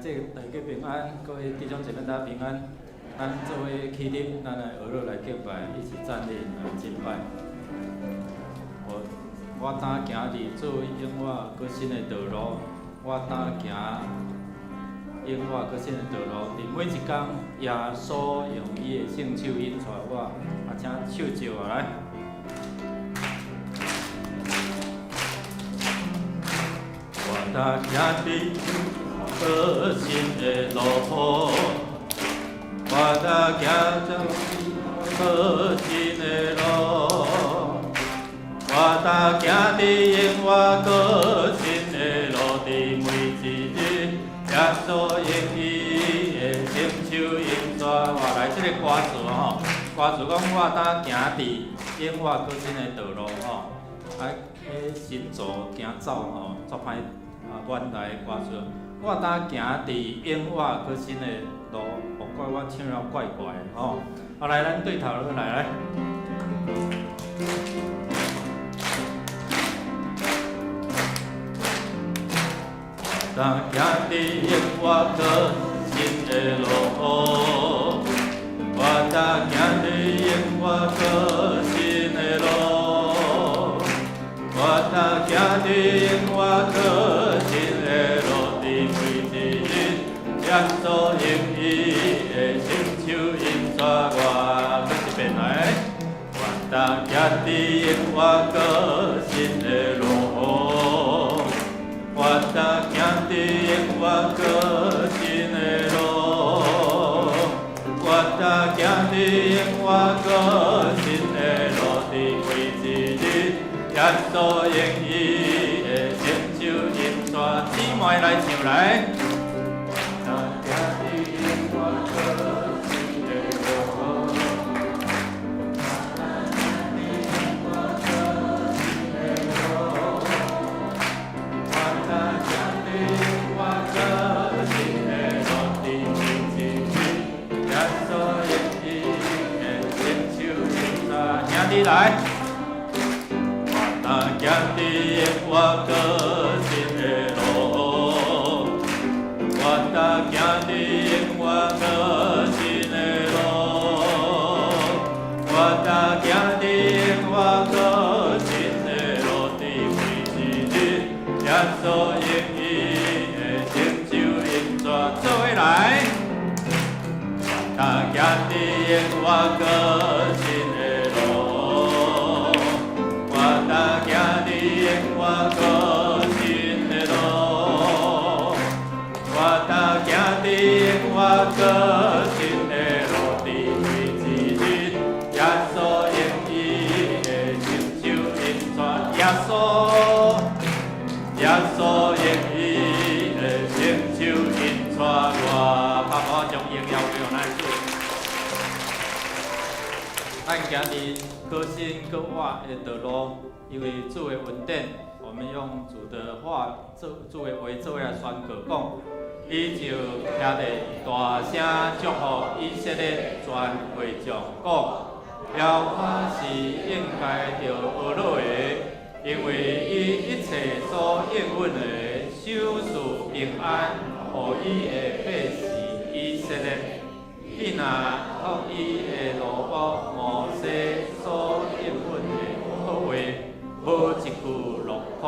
这大家平安，各位弟兄姐妹大家平安。咱作为起立，咱来学落来敬拜，一起站立来敬拜。我担行伫做永我搁新的道路，我担行永我搁新的道路。伫每一天，耶稣用伊的圣手引带我，请手招下来。 我行伫可信的路，我行着可信的路，我行伫永我可信的路，伫每一日，耶稣用伊的圣手引带我。来，这个歌词吼，歌词讲我行伫永我可信的道路吼，行走行走吼，足歹。 原来的歌词，我行伫永我可信的路，不怪我唱了怪怪的吼。好来，咱对头落来。我行伫永我可信的路，我行伫永我可信的路，我行伫永我可。 耶稣用伊的圣手引带我，再一遍来。我行伫永我可信的路，我行伫永我可信的路，我行伫永我可信的路，伫每一日，耶稣用伊的圣手引带，姊妹来唱来。 来，我行伫我可信的路，我行伫我可信的路，我行伫我可信的路，伫每一日，耶稣用伊的圣手引带，做伙来，我行伫我可信的。 我可信的路，我行伫我可信的路，伫每一日，耶稣用伊的圣手引带，耶稣用伊的圣手引带我，爸爸将荣耀归咱主。咱行伫可信可活的道路。 因为主的恩典，我们用主的话，主的话做来宣告讲，伊就兄弟大声祝福以色列全会众讲，了我是应该着学落的，因为伊一切所应允的，守事平安，予伊的百姓以色列，伊若托伊的奴仆摩西所应允的好话。 无一句落空。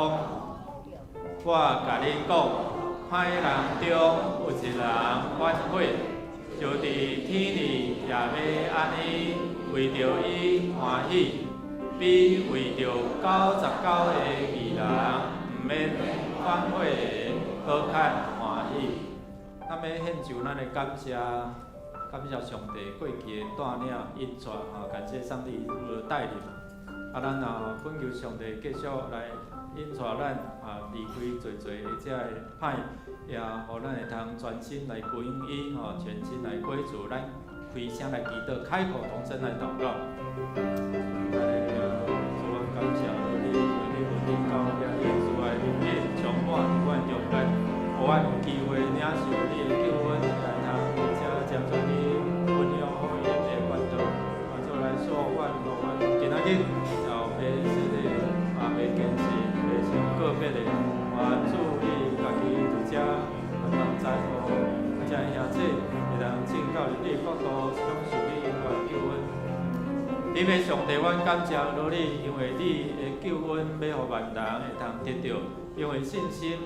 我甲你讲，歹人中有一人反悔，就伫天里也要安尼为着伊欢喜，比为着99个义人毋免反悔的搁较欢喜。咱要献上咱的感谢上帝过去的带领引带感谢上帝的带领。 咱恳求上帝继续来引带咱离开侪的遮个歹，也互咱会通专心来归应伊全心来归主。咱开声来祈祷，开口同声来祷告。主啊，感谢你，为你有恁教遐耶稣的恩典充满伫阮中间，互阮有机会领受你的救恩，来通而且接受你温柔好言的管道，就来说阮今仔日。 袂坚持，袂像个别的，注意家己伫遮，能在乎。度享受你恩救恩。你的上帝，阮感谢罗你，因为你的救恩要互万人会通得到，因为信心，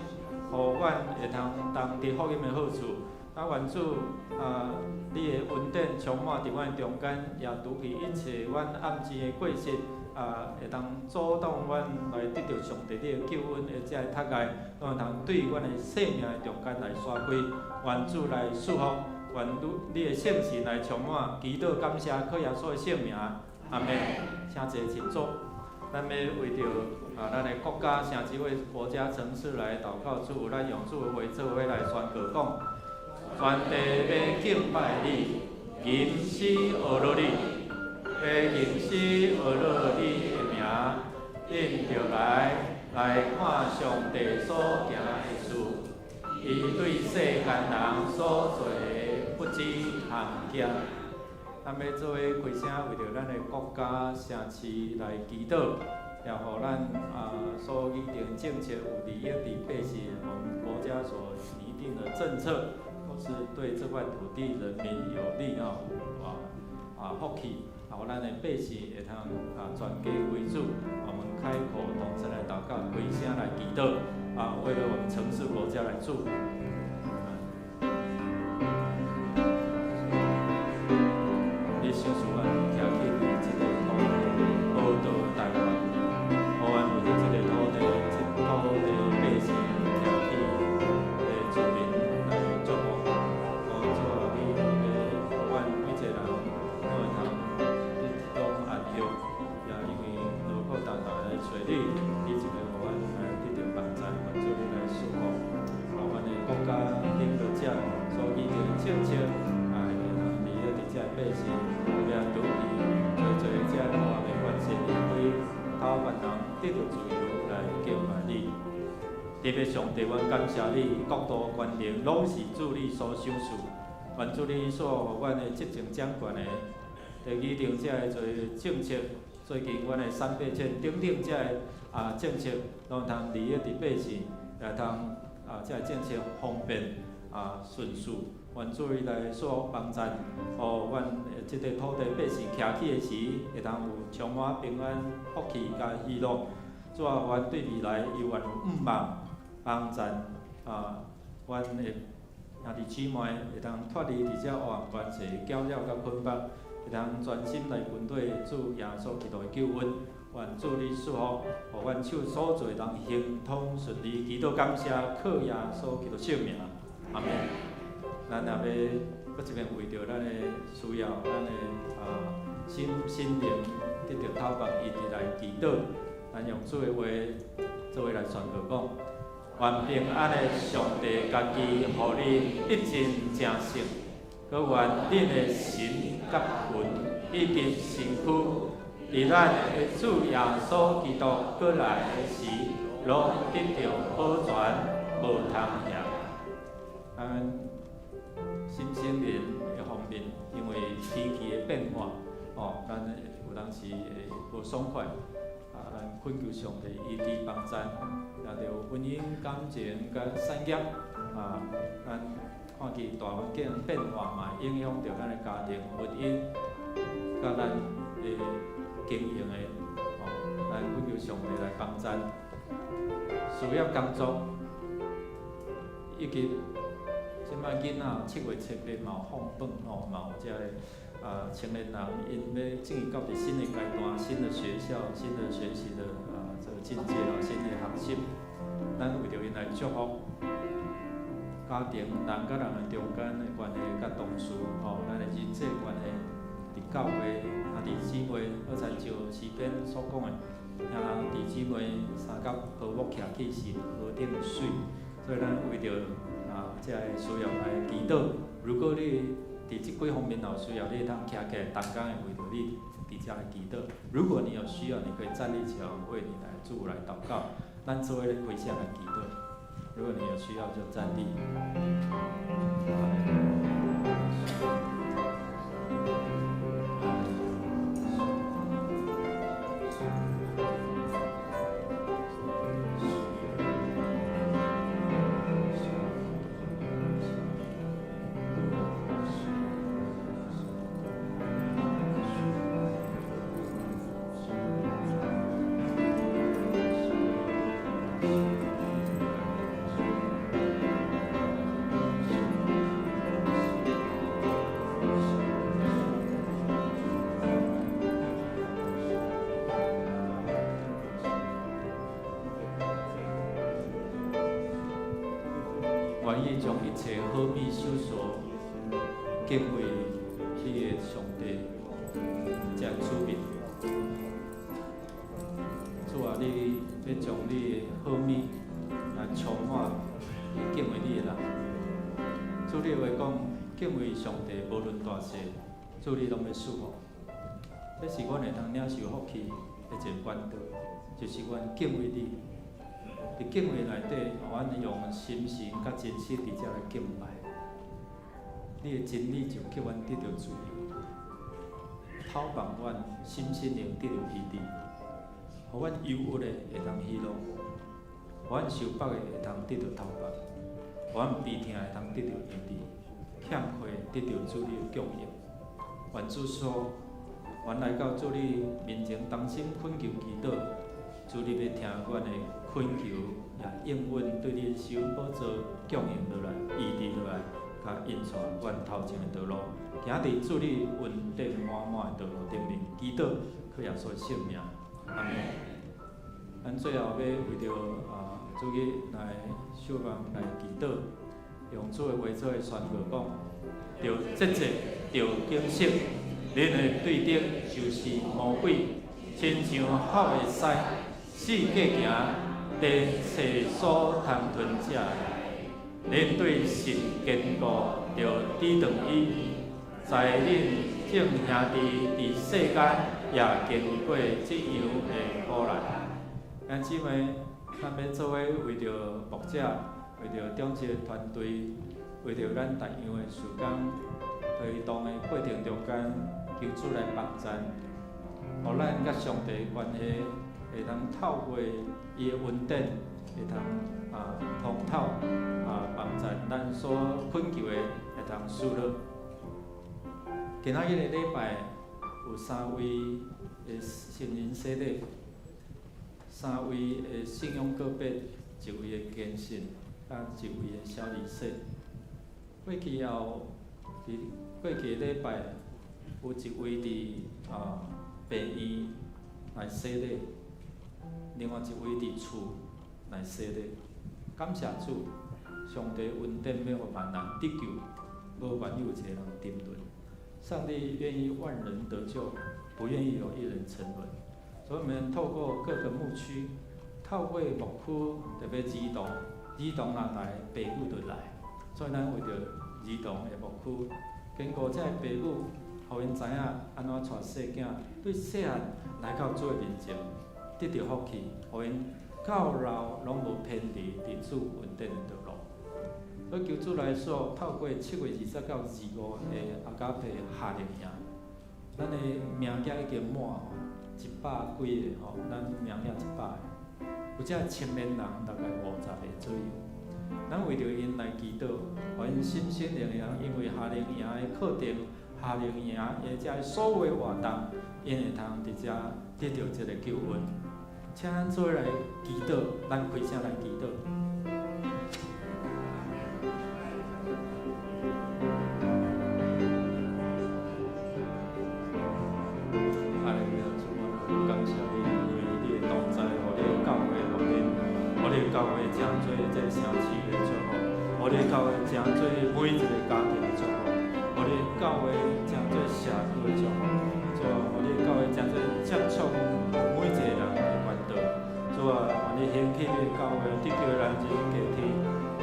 互阮会通同得福音的好处。啊，愿主你的恩典充满伫阮中间，也除去一切阮暗时的过失，会当阻挡阮来得到上帝你的救恩的这个ทัก碍，拢会通对阮的生命的中间来刷开，愿主来祝福，愿你的圣神来充满，祈祷感谢靠耶稣的圣名，阿门。请坐请坐，咱要为着咱的国家、城市为国家、城市来祷告主，咱用主的话做伙来宣告讲。全地要敬拜你，吟诗学乐你，要吟诗学乐你的名，应着来看上帝所行的事，伊对世间人所做的不知行径。咱要做伙开声，为着咱的国家、城市来祈祷，也互咱所拟定政策有利益伫百姓，我们国家所拟定的政策。都是对这块土地人民有利福气，互咱的百姓会通全家归主。我们开口同声来祷告，开声来祈祷，为了我们城市国家来祝福。你小事啊，徛起这个土地，报道台湾，互阮为着这个土地，百姓徛起居民。你一个互阮得到帮助，愿主你来赐福，阮的国家领导者所拟定的政策，利益伫遮百姓，也除去做遮黑暗的关系，为台湾人得到自由来敬拜你。特别上帝，阮感谢你，国度权力拢是主你所赏赐，愿主你所互阮的执政掌权的，在拟定遮个做政策。最近，阮的3倍券等等遮个政策，拢通利益伫百姓，也通遮个政策方便顺序。愿主你来所帮助，互阮即个土地百姓徛起的时，会通有充满平安、福气甲喜乐。主啊，阮对未来犹原有望帮助阮的兄弟姊妹会通脱离伫遮黑暗关系、搅扰甲捆绑。会通专心来军队主耶稣基督的救恩，愿主你赐福，互阮手所做人行通顺利。祈祷感谢，靠耶稣基督圣名，阿门。咱也要搁一遍为着咱的需要，咱的心灵得到透白，一直来祈祷。咱用主的话做伙来宣告讲：愿平安的上帝家己，互你一真正诚。可愿恁的神甲魂以及身躯，伫咱的主耶稣基督过来的时，拢得到保全，无通嫌。新生年的方面，因为天气的变化，咱有当时会无爽快，咱恳求上帝伊伫帮助，也着婚姻感情甲产业，咱。看见大环境变化嘛，影响着咱的家庭、婚姻，甲咱的经营的，咱恳求上帝来帮助。事业工作，以及即摆囡仔7月7日嘛有放榜嘛有遮个青年人因要进入到伫新的阶段、新的学校、新的学习的这个境界新的学习，咱为着因来祝福。家庭人甲人的中间的关系甲同事，咱的人际关系，伫教会兄弟姊妹，好像就诗篇所讲的，兄弟姊妹三角和睦徛起是河顶的水，所以咱为着这个需要来祈祷。如果你伫即几方面有需要，你通徛起来，同工会为着你伫遮来祈祷。如果你有需要，你可以站立起来，为你来主来祷告。咱做伙回向来祈祷。如果你有需要，就站立。一切好米修所敬畏你的上帝，真出名。主啊，你要将你的好米来充满敬畏你的人。主，你话讲敬畏上帝，无论大小，主你拢要赐福。这是阮会当领受福气的一个管道，就是阮敬畏你。伫敬畏内底，阮用心神甲真心伫遮来敬拜。你的真理就叫阮得到自由，透放阮心灵得到医治，互阮忧郁的会当喜乐，互阮受绑的会当得到透放，互阮悲痛会当得到医治，欠缺得到主你的供应。愿主说，愿来到主你面前，同心恳求祈祷，主你要听阮的恳求，也应允对你的施恩宝座供应落来，医治落来，甲引带阮头前的道路，行伫主你恩典满满的道路顶面。祈祷靠耶稣的圣名，阿门。咱最后要为着主日来守望来祈祷，用主的话做的宣告讲：着节制，着警醒，恁的对敌就是魔鬼，亲像好的狮，四界行。地势所通吞者，恁对神坚固，着抵挡伊。在恁众兄弟伫世间也经过即样的苦难。咱姊妹，咱要做伙为着牧者，为着中职团队，为着咱逐样的事工推动的过程中间，求主来帮咱，互咱甲上帝关系。会当透过伊的恩典，会当通透帮助咱所恳求的，会当赐落。今仔日的礼拜有3位的新人洗礼，3位的信仰告别，1位的虔信，甲1位的小儿洗。过去后，伫过去的礼拜有1位伫病院来洗礼。另外1位伫厝来洗礼，感谢主，上帝恩典要互万人得救，无愿有一个人沉沦。上帝愿意万人得救，不愿意有一人沉沦。所以我们透过各个牧区，透过牧区特别儿童若来，父母就来。所以咱为着儿童的牧区，经过这父母，互因知影安怎带细囝，对细汉来到主的面前。得到福气，互因到老拢无偏离伫主恩典的道路。所以求主来说，透过7月20到25的阿加培夏令营，咱的名额已经满，100几个吼，咱名额100个，有只1000人大概50个左右。咱为着因来祈祷，互因心心灵灵，因为夏令营的课程、夏令营的遮所有的活动，因会通伫遮得到这个救恩。请咱做来祈祷，咱开声来祈祷。哈利路亚，主我感谢你，因为你的同在，互你的教会路面，互你的教会真多这城市的祝福，互你的教会真多每一个家庭的祝福，互你的教会真多社区的祝福，主啊，互你的教会真多接触每一个人。主啊，愿你兴起你的教会，得救的人真加添。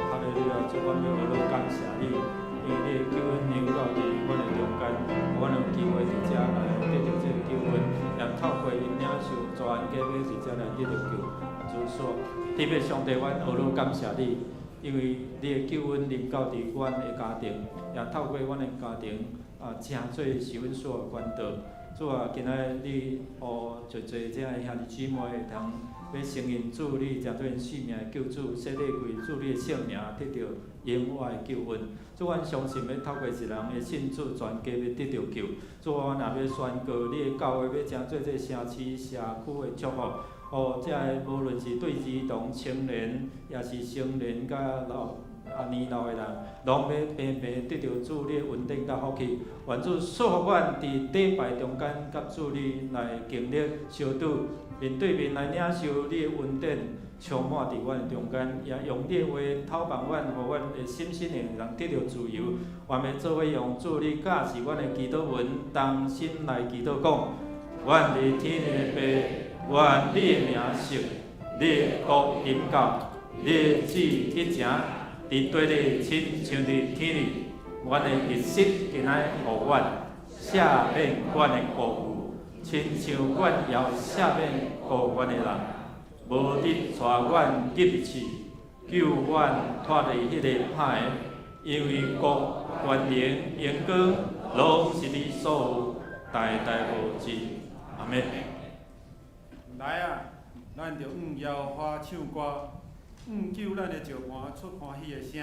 哈利路亚，主，阮要学感谢你，因为你的救恩临到伫阮的中间，阮有机会伫遮来得到这个救恩，也透过因领受全家要伫遮来得到救。主说，特别上帝，阮学感谢你，因为你的救恩临到伫阮的家庭，也透过阮的家庭真多是阮所的管道。主啊，今仔你互侪侪这兄弟姊妹会通。要承认主你真多因性命的救主，洗礼为主你的性命得到永远的救恩。主，阮相信要透过一人的信主，全家要得到救。主，阮也要宣告你的教会要真做这城市、社区的祝福。这无论是对儿童、青年，也是成年甲年老的人，拢要平平得到主你的稳定甲福气。愿主祝福阮伫礼拜中间，甲主你来经历相拄，面对面来领受你的恩典，充满伫阮的中间，也用你的话透放阮，互阮的心灵能得到自由。愿要做伙用主你教示阮的祈祷文，同心来祈祷讲：阮伫天的爸，愿你的名圣，你的国临到，你的旨一成，伫地里亲像伫天里。阮的日食今仔互阮赦免阮的过负，亲像阮也赦免过阮的人。无得带阮入去，救阮脱离迄个歹，因为国、权能、荣光，拢是你所有，代代无尽。阿门。来啊，咱着摇花唱歌，救咱的石盘出欢喜的声。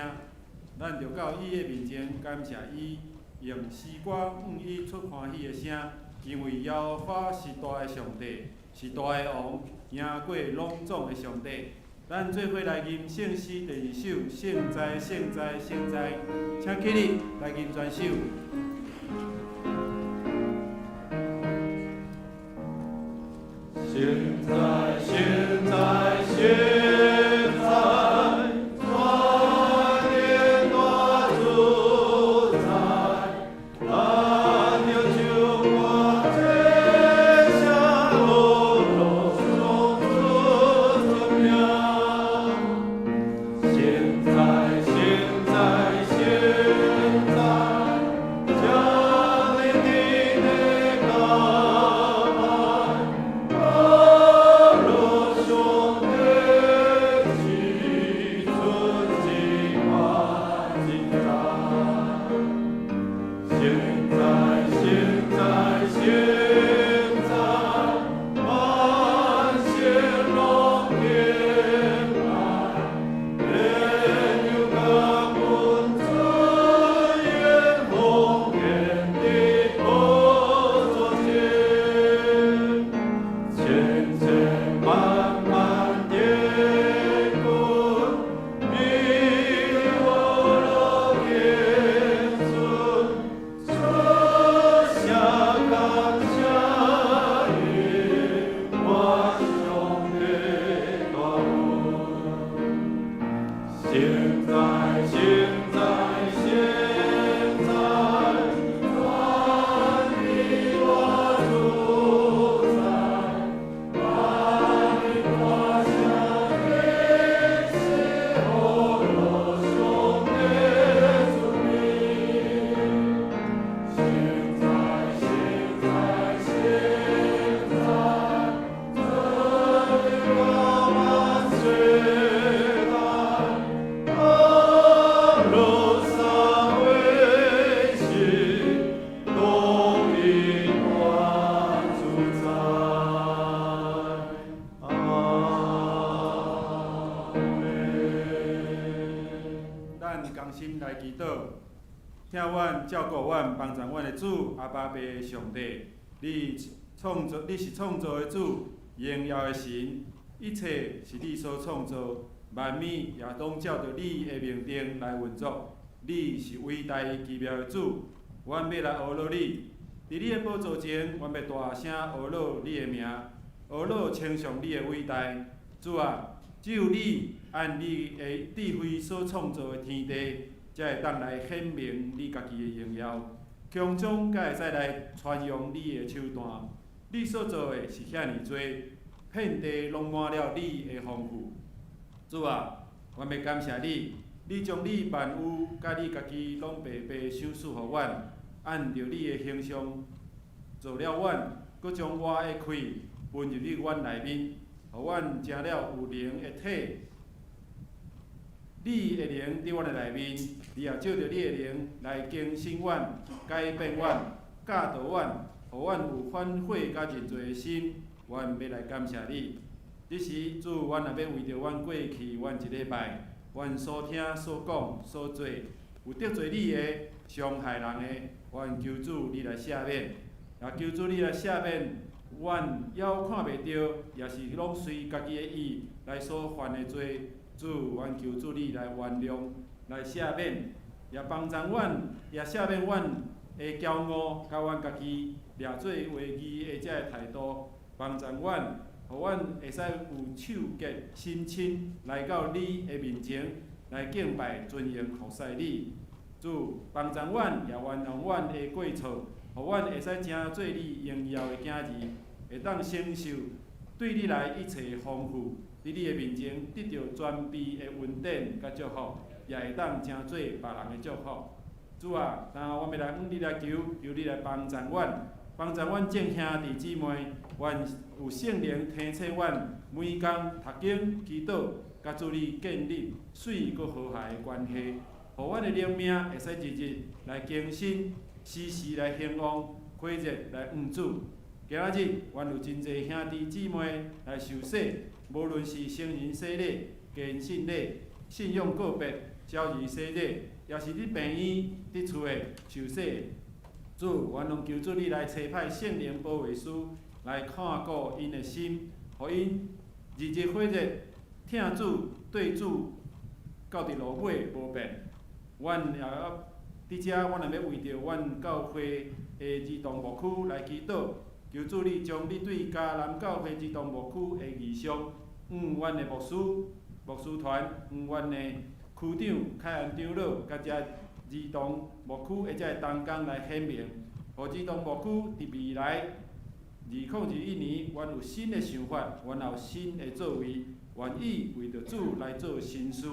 咱着到伊的面前感谢伊，用诗歌伊出欢喜的声，因为摇花是大的上帝，是大的王。赢过拢总的上帝，咱做伙来吟圣诗第2首，圣哉圣哉圣哉，请起立来吟全首。圣哉圣哉圣哉。听阮照顾阮、帮助阮的主阿爸爸的上帝，你是创造的主，荣耀的神，一切是你所创造，万物也拢照着你的命定来运作。你是伟大奇妙的主，阮要来学乐你。伫你的宝座前，阮要大声学乐你的名，学乐称颂你的伟大。主啊，只有你按你的智慧所创造的天地，才会当来显明你家己的荣耀。空中才会使来传扬你的手段。你所做的是遐尼多，遍地拢满了你的丰富。主啊，阮要感谢你，你将你万有甲你家己拢白白赏赐互阮，按照你的形象做了阮，佮将我的开分入去阮内面，互阮成了有灵的体。你的灵伫阮的内面，你也照着你的灵来更新阮、改变阮、教导阮，互阮有反悔甲认罪的心。阮要来感谢你。这时，主，阮也要为着阮过去阮一礼拜，阮所听、所讲、所做，有得罪你的、伤害人的，阮求主你来赦免，也求主你来赦免。阮犹看袂到，也是拢随家己的意来所犯的罪。主，阮求主你来原谅，来赦免，也帮助阮，也赦免阮的骄傲，甲阮家己掠做话语的遮个态度，帮助阮，互阮会使有手结心亲来到你的面前，来敬拜尊荣服侍你。主帮助阮，也原谅阮的过错，互阮会使正做你荣耀的囝儿，会当承受对你来一切的丰富，伫你的面前得到全备的恩典甲祝福，也会当正做别人的祝福。主啊，当我们来向你来求，求你来帮助阮，帮助阮众兄弟姊妹，愿有圣灵提醒阮，每工读经、祈祷，甲主你建立水佮和谐的关系，互阮的灵命会使日日来更新，时时来兴旺，火热来恩主。今仔日，阮有真侪兄弟姊妹来受洗，无论是成人洗礼、献信礼、信仰告别、教义洗礼，也是伫病院、伫厝诶受洗。主，愿拢求主你来差派圣灵保卫师来看顾因的心，互因日日火热听主对主，到伫落尾无变。阮也伫遮，阮也要为着阮教会的儿童牧区来祈祷。求主你将你对嘉南教会儿童牧区的义上，阮的牧师团，阮的区长、凯安长老，甲遮儿童牧区的遮个同工来显明，互儿童牧区伫未来2021年，阮有新的想法，阮也有新的作为，愿意为着主来做新事。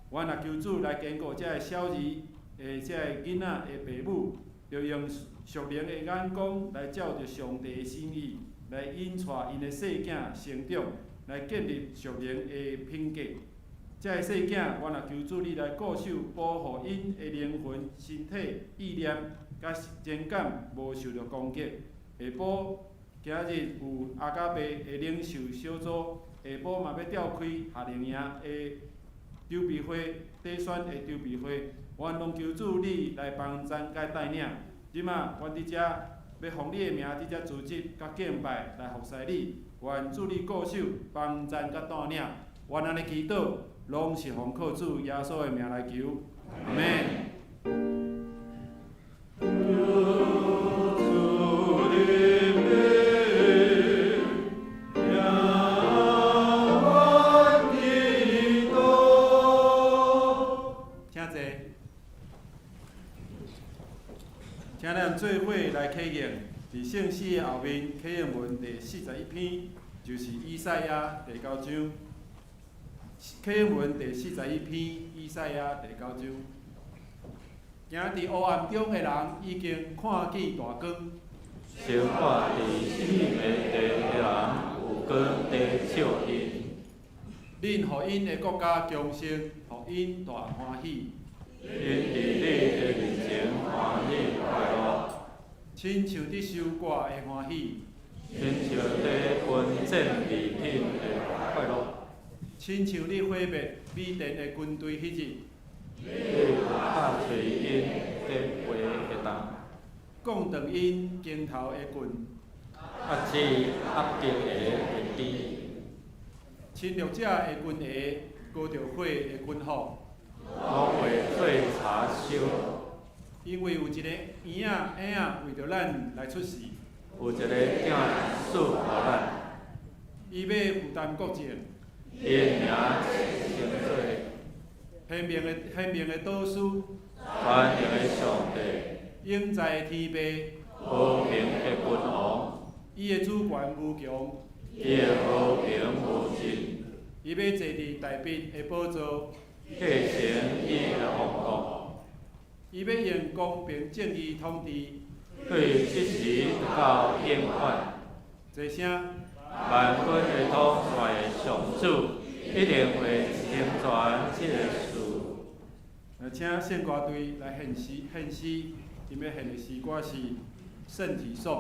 阮也求主来坚固遮个小儿遮个囡仔的父母，要用属灵的眼光来照着上帝的心意，来引带因的细囝成长，来建立属灵的品格。遮个细囝，阮也求主你来固守保护因的灵魂、身体、意念，甲情感无受到攻击。下晡今日有阿加贝的领袖小组，下晡嘛要召开夏令营的筹备会、短选的筹备会，愿拢求主你来帮咱甲带领。即马，阮伫遮要奉你的名伫遮组织甲敬拜来服侍你，愿主你固守、帮咱甲带领。愿安尼祈祷，拢是奉靠主耶稣的名来求，阿门。请咱做伙来启应，伫圣诗的后面启应文第41篇，就是以赛亚第9章。启应文第41篇，以赛亚第9章。行伫黑暗中的人已经看见大光。小看伫死的地的人有光在照因。恁互因的国家强盛，互因大欢喜。因伫你的面前欢喜快乐，亲像伫收割的欢喜，亲像伫分赠礼品的快乐，亲像伫毁灭美电的军队迄日，你有拍碎因顶杯的当，讲断因肩头的棍，压制压敌的面枝，侵略者的军鞋，高着火的军火。拢会做查收，因为有一个婴仔为着咱来出世，有一个囝赐予咱，伊要负担国政，伊的名称做显明的导师，全能的上帝，永在的天父，和平的君王，伊的主权无强，伊的和平无尽，伊要坐伫大笔的宝座。继承伊的王国，伊要用公平正义统治，对即时到永远。一声，万军的统帅的上主一定会成全即个事。请圣歌队来献诗，因要献的诗歌是《圣体颂》。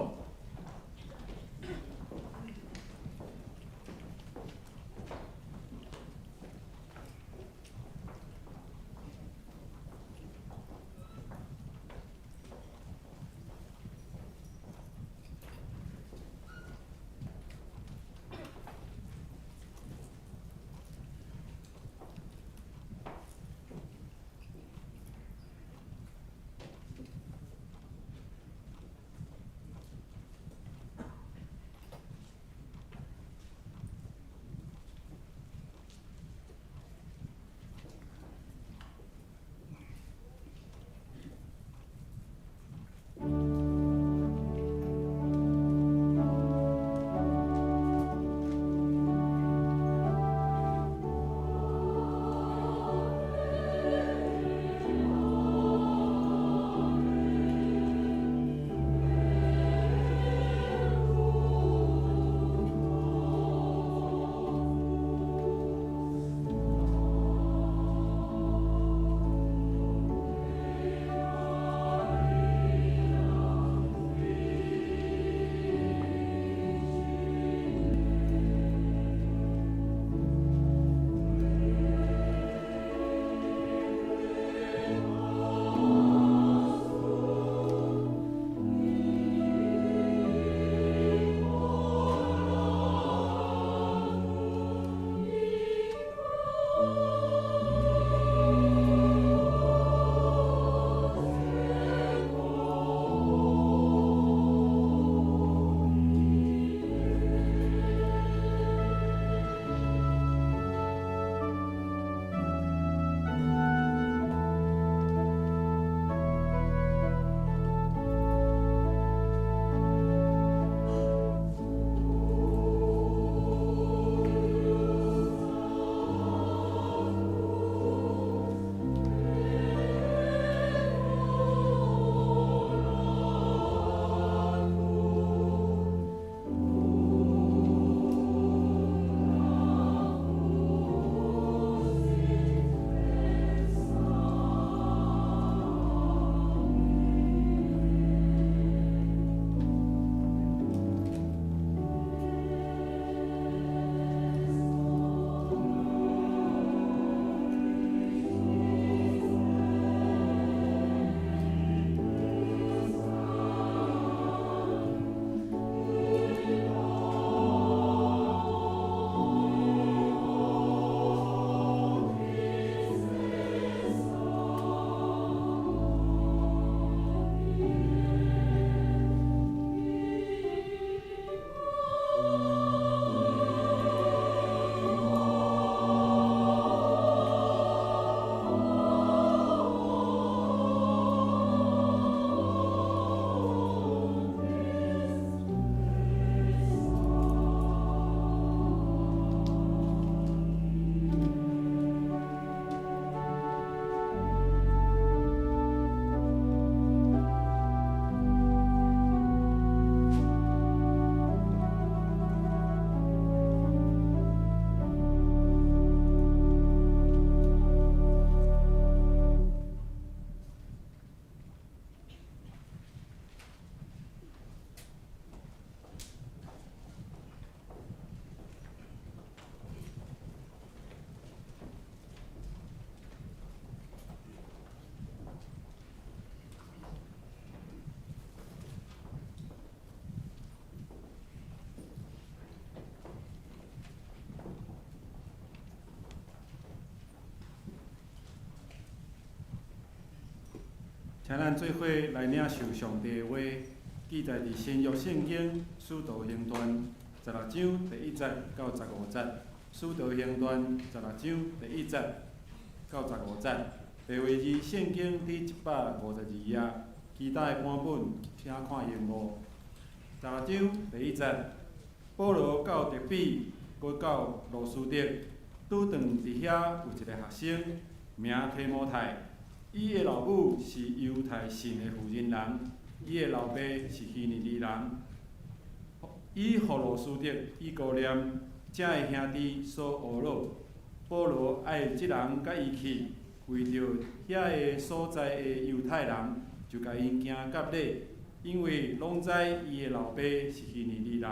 请咱做伙来领受上帝的话，记载伫新约圣经使徒行传16章第1节到15节，使徒行传16章第1节到15节，白话字圣经第152页，其他的版本请看英语。16章第1节，保罗到特比，搁到罗斯德，拄顿伫遐有一个学生，名提摩太。伊的老母是犹太信的妇人人，伊的老爸是希尼利人。伊互罗斯德、以哥念遮的兄弟所侮辱。保罗爱即人甲伊去，为着遐个所在的犹太人，就甲因惊甲礼，因为拢知伊的老爸是希尼利人。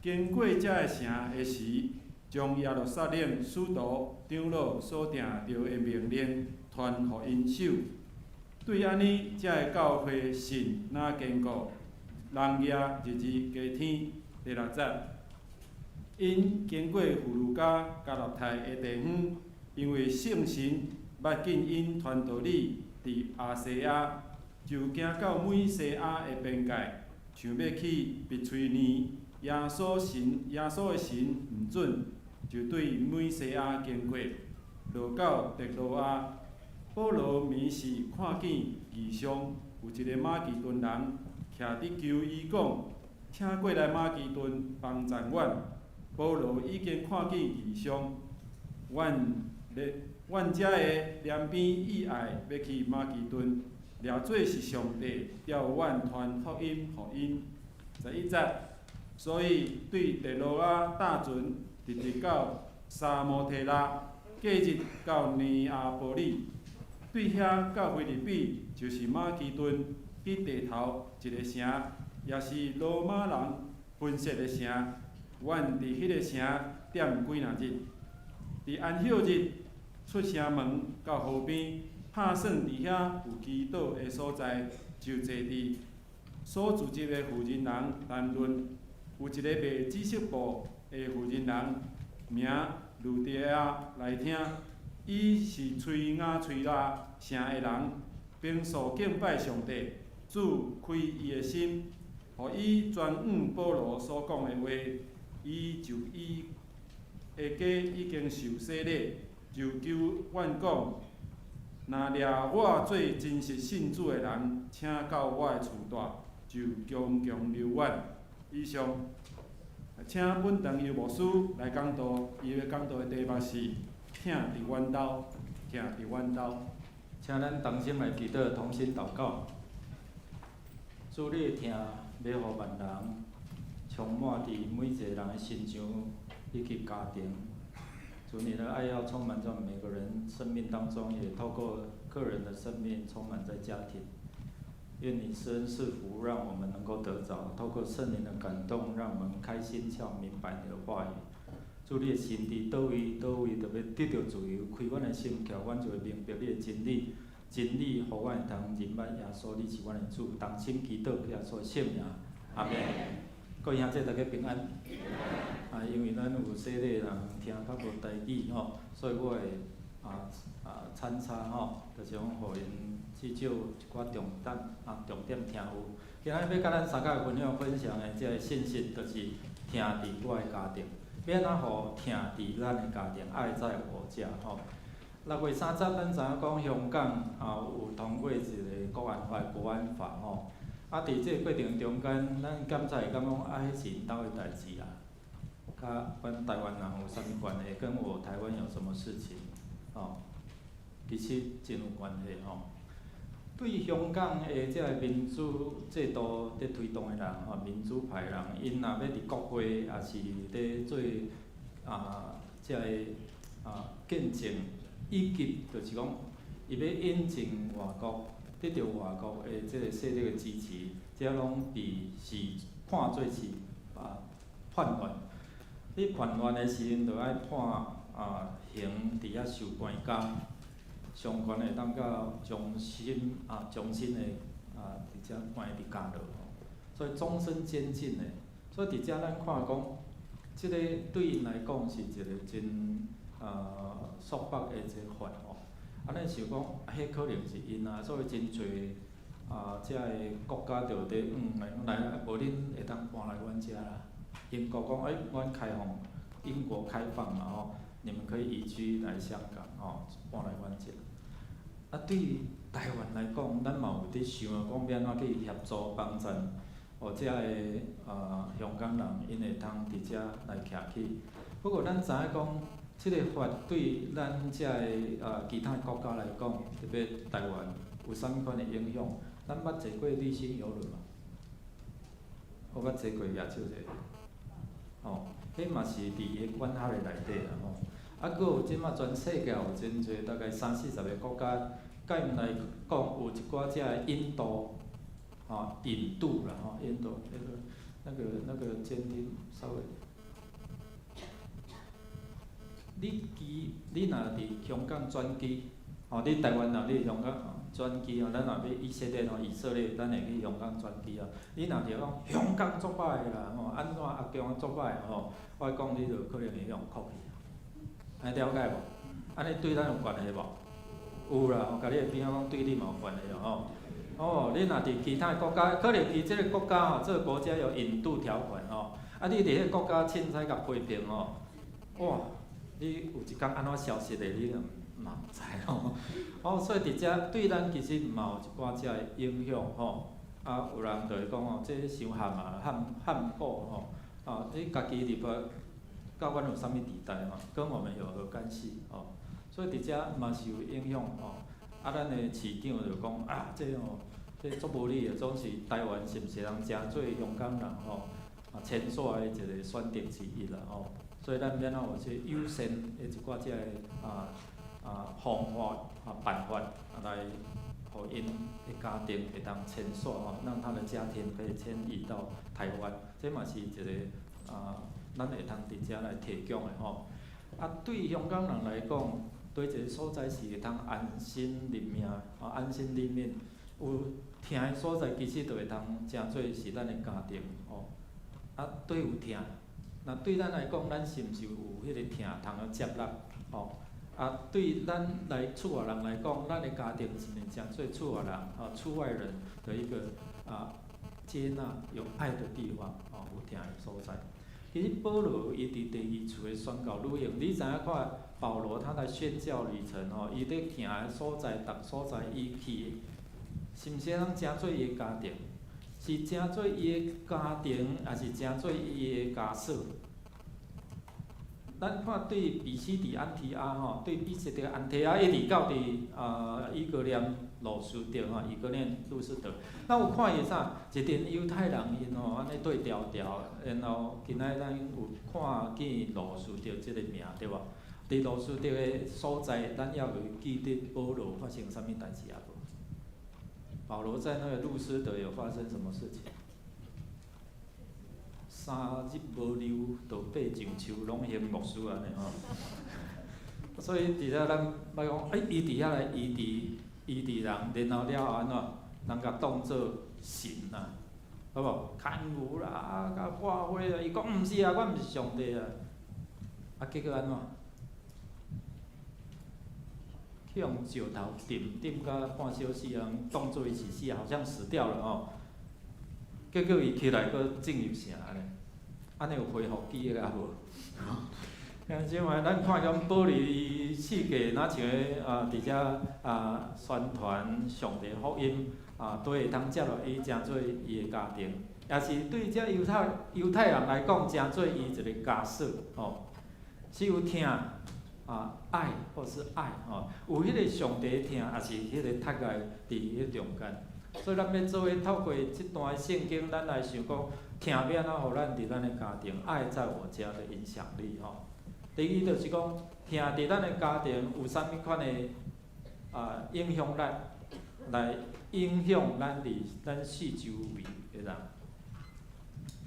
经过遮个城的时，将耶路撒冷使徒、长老所定着的命令传互因手。对安尼，遮个教会信哪坚固，人业日日加添。第6节，因经过弗鲁加、加纳太的地方，因为圣神捌紧因传道理伫亚细亚，就行到美西亚的边界，想要去别喙尼。耶稣的神毋准，就对美西亚经过，落到特罗亚。保罗眠时看见异象，有一个马其顿人徛伫求伊讲，请过来马其顿帮赞阮。保罗已经看见异象，阮遮个连边意爱要去马其顿，掠做是上帝调阮传福音互因。11节，所以对特罗亚搭船，直直到沙摩提拉，过日到尼亚波利。对遐到菲律比，就是马其顿迄地头一个城，也是罗马人分设的城。阮伫迄个城踮几若日，伫安息日出城门到河边，拍算伫遐有祈祷的所在，就坐伫所聚集的妇人人谈论。有一个卖紫色布的妇人人，名路迪亚来听。伊是吹雅吹拉城的人，并素敬拜上帝，主开伊的心，互伊专往保罗所讲的话。伊就伊的家已经受洗礼，就求阮讲，若掠我做真实信主的人，请到我的厝住，就强强留阮。以上，请本堂由牧师来讲道，伊要讲道的题目是。疼伫阮兜，疼伫阮兜。请咱同心来祈祷，同心祷告。主你的疼要互万人充满伫每一个人的心上以及家庭。主你的爱要充满在每个人生命当中，也透过个人的生命充满在家庭。愿你施恩赐福，让我们能够得着；透过圣灵的感动，让我们开心窍明白你的话语。主你的心伫倒位，倒位就要得到自由，开阮的心窍，阮就会明白你的真理。真理，互阮会通认捌耶稣，你是阮的主。同心祈祷，耶稣的圣名，阿门。各位兄弟，大家平安。因为咱有洗礼的人听较无台语吼，所以我会参差吼，就是讲互因至少一寡重点听有。今仔日要甲咱三个分享的这个信息，就是听伫我的家庭。要安怎互疼伫咱的家庭，爱在我家吼。6月3日，咱知影讲香港有通过一个国安法吼。伫即个过程中间，咱检查会感觉迄是因兜的代志啦，甲阮台湾人有啥物关系？跟我台湾有什么事情？其实真有关系吼。对香港的即个民主制度伫推动的人民主派人，因若要伫国会，也是伫做即个见证，以及就是讲，伊要引进外国，得到外国的即个势力的支持，这拢是判做是叛乱。你叛乱的时阵，就爱判刑伫遐受关监。上悬会当到终身的伫遮关伫监牢吼，所以终身监禁的。所以伫遮咱看讲，即个对因来讲是一个真束缚的一个法吼。咱想讲，迄可能是因啊，所以真侪遮个国家着伫来，无恁会当搬来阮遮啦。英国讲，阮开放，英国开放嘛吼，你们可以移居来香港吼，搬来阮遮。啊，对于台湾来讲，咱嘛有伫想讲要安怎去协助帮衬，互遮个香港人，因会通伫遮来徛起。不过咱知影讲，即个法对咱遮个其他国家来讲，特别台湾有啥物款的影响？咱捌坐过绿星邮轮嘛？我捌坐过亚洲者，吼，迄嘛是伫伊管辖的内底啦吼。啊，佫有即马全世界有真侪，大概30-40个国家，甲因来讲有一寡遮个印度，印度啦吼，印度那个监听稍微。你若伫香港转机，你台湾若伫香港转机咱若要以色列以色列，咱会去香港转机你若着讲香港足歹啦安怎阿强足歹我讲你着可能会用哭去，安尼了解无？安尼对咱有关系无？有啦，我甲你的边仔讲对你嘛有关系你若伫其他国家，可能伫即个国家这个国家有引渡条款你伫迄个国家凊彩甲批评哇！你有一天安怎消失的，你嘛毋知所以伫遮对咱其实嘛有一寡遮个影响有人就会讲这伤含含糊你家己入去，甲阮有啥物地带嘛？跟我们有何干系所以伫遮嘛是有影响咱的市长就讲这足无理的，总是台湾是毋是人诚做香港人签署的一个选择之一啦所以咱免有即优先的一寡即个方法办法来，互因的家庭会当迁徙让他的家庭可以迁移到台湾，这嘛是一个咱会通伫遮来提供的对香港人来讲，对一个所在是会通安心立命安心立命，有疼的所在，其实就会通诚做是咱的家庭对有疼。那对咱来讲，咱是毋是有迄个疼通接纳对咱来厝外人来讲，咱的家庭是毋是诚做厝外人厝外人的一个接纳有爱的地方有疼的所在。其实保罗伊伫第二处的宣告旅行，你知影看保罗他的宣教旅程伊伫行的所在，逐所在伊去，是毋是通诚做伊的家庭？是诚做伊的家庭，还是诚做伊的家属？咱看对彼西伫安提阿对彼西伫安提阿一直到伫以哥念路斯德以哥念路斯德，咱有看伊啥？一群犹太人因安尼对调调，然后今仔咱有看见路斯德即个名对无？伫路斯德的所在，咱也有记得保罗发生啥物代志无？保罗在那个路斯德有发生什么事情？3日无溜，就爬上树，拢行牧师安尼所以伫遮咱要讲，伊伫遐来医治人，然后了后安怎？人甲当作神好无？牵牛啦，甲化花伊讲毋是我毋是上帝结果安怎？去用石头钉甲半小时人当作伊是死，好像死掉了结果伊起来佫进入城咧，安尼有恢复记忆无？即摆咱看讲保罗伊四界若像个伫遮宣传上帝福音都会通接落伊，诚做伊的家庭，也是对遮犹太人来讲，诚做伊一个家属是有疼爱或是爱有迄个上帝疼，也是迄个贴在伫迄中间。所以咱要做伙透过即段圣经，咱来想讲，疼要安怎互咱伫咱的家庭，爱在我家的影响力第一就是讲，疼伫咱的家庭有啥物款的影响咱，来影响咱伫咱四周围的人。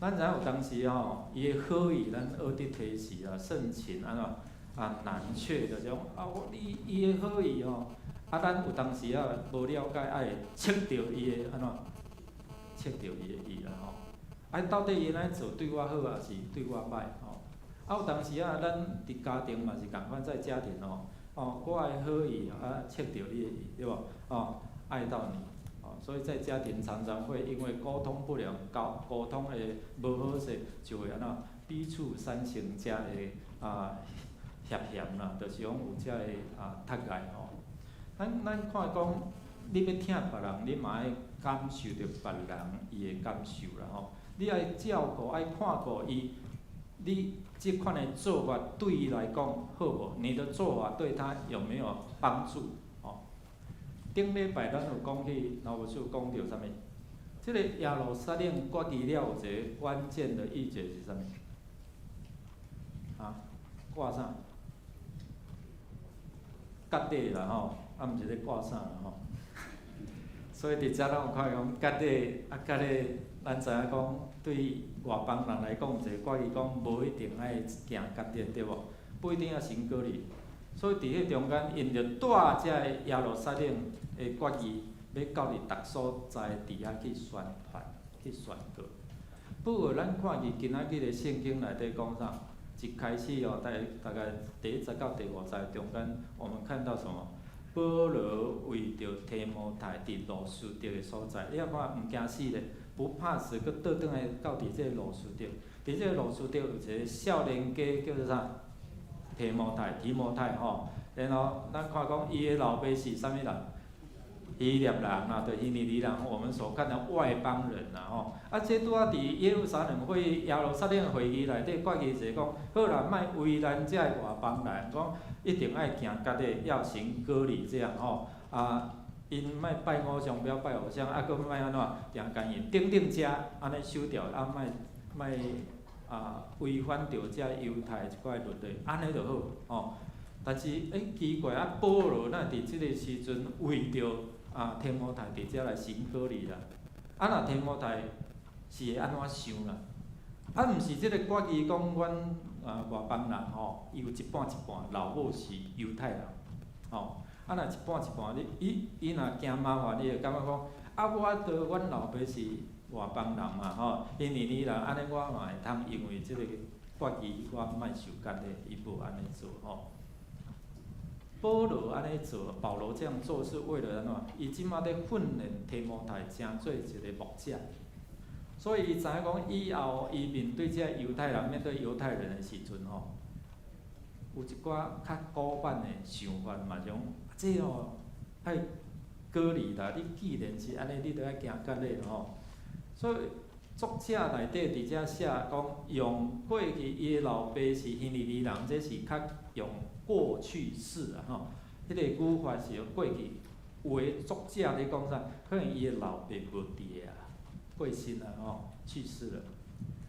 咱知影有当时伊的好意，咱学得提示盛情安怎难却着种伊的好意咱有当时无了解，爱会测着伊的安怎，测着伊的意啦到底伊安尼做对我好，还是对我歹有当时咱伫家庭嘛是共款，在家庭我的好意测到你的意，对不？爱到你。所以在家庭常常会因为沟通不良、沟通的无好势，就会彼此产生遮的协嫌啦，就是讲有遮的窒碍吼。咱看讲，你要疼别人，你嘛爱感受着别人伊的感受啦吼。你爱照顾、爱看顾伊，你即款的做法对伊来讲好无？你的做法对他有没有帮助？顶礼拜咱有讲起，老牧师有讲到啥物？即个耶路撒冷割据了有一个关键的意节是啥物？挂啥？割地啦吼，毋是咧挂啥啦吼。所以伫遮咱有看讲割地割咧，咱知影讲对外邦人来讲，有一个割据讲无一定爱行割地，对无？不一定要行割礼。所以伫迄中间，因着带遮个耶路撒冷的割据，要到伫逐所在伫遐去宣传、去宣告。不过咱看见今仔日的圣经内底讲啥？一开始大概第1节到第5节中间，我们看到什么？保罗为着提摩太伫罗斯德的所在，你要看毋惊死咧，不怕死，佮倒转来到伫这个罗斯德。伫这个罗斯德有一个少年家叫做啥？提摩太吼，然后咱看讲伊的老爸是啥物人？希腊人啦，就希利尼人，我们所看的外邦人啦吼。这拄仔伫耶路撒冷会议、耶路撒冷会议内底，决议是讲，好啦，莫为难遮个外邦人，讲一定爱行割礼，要行割礼这样吼。因莫拜偶像，不要拜偶像，佮莫安怎行奸淫，等遮安尼守条，莫违反着遮犹太一块律例，安尼就好吼。但是奇怪保罗哪伫即个时阵为着提摩太伫遮来行割礼啦？若提摩太是会安怎想啦？毋是即个割据讲阮外邦人吼，伊有一半一半，老母是犹太人吼。若一半一半，伊若惊麻烦，你会感觉讲我倒阮老爸是外邦人嘛吼，因为你人安尼我嘛会通因为即个割据我莫受割礼，伊无安尼做吼。保罗安尼做，保罗这样做是为了安怎？伊即马咧训练提摩太，成做一个牧者。所以伊知影讲，以后伊面对这犹太人、面对犹太人的时阵吼，有一寡较古板的想法嘛，种这爱割礼啦。你既然是安尼，你着爱行割礼吼。所以作者内底伫遮写讲，用过去伊的老爸是希利尼人，这是较用过去式啊吼。迄个语法是用过去。有的作者咧讲啥？可能伊的老爸无伫啊，过身啊吼，去世了。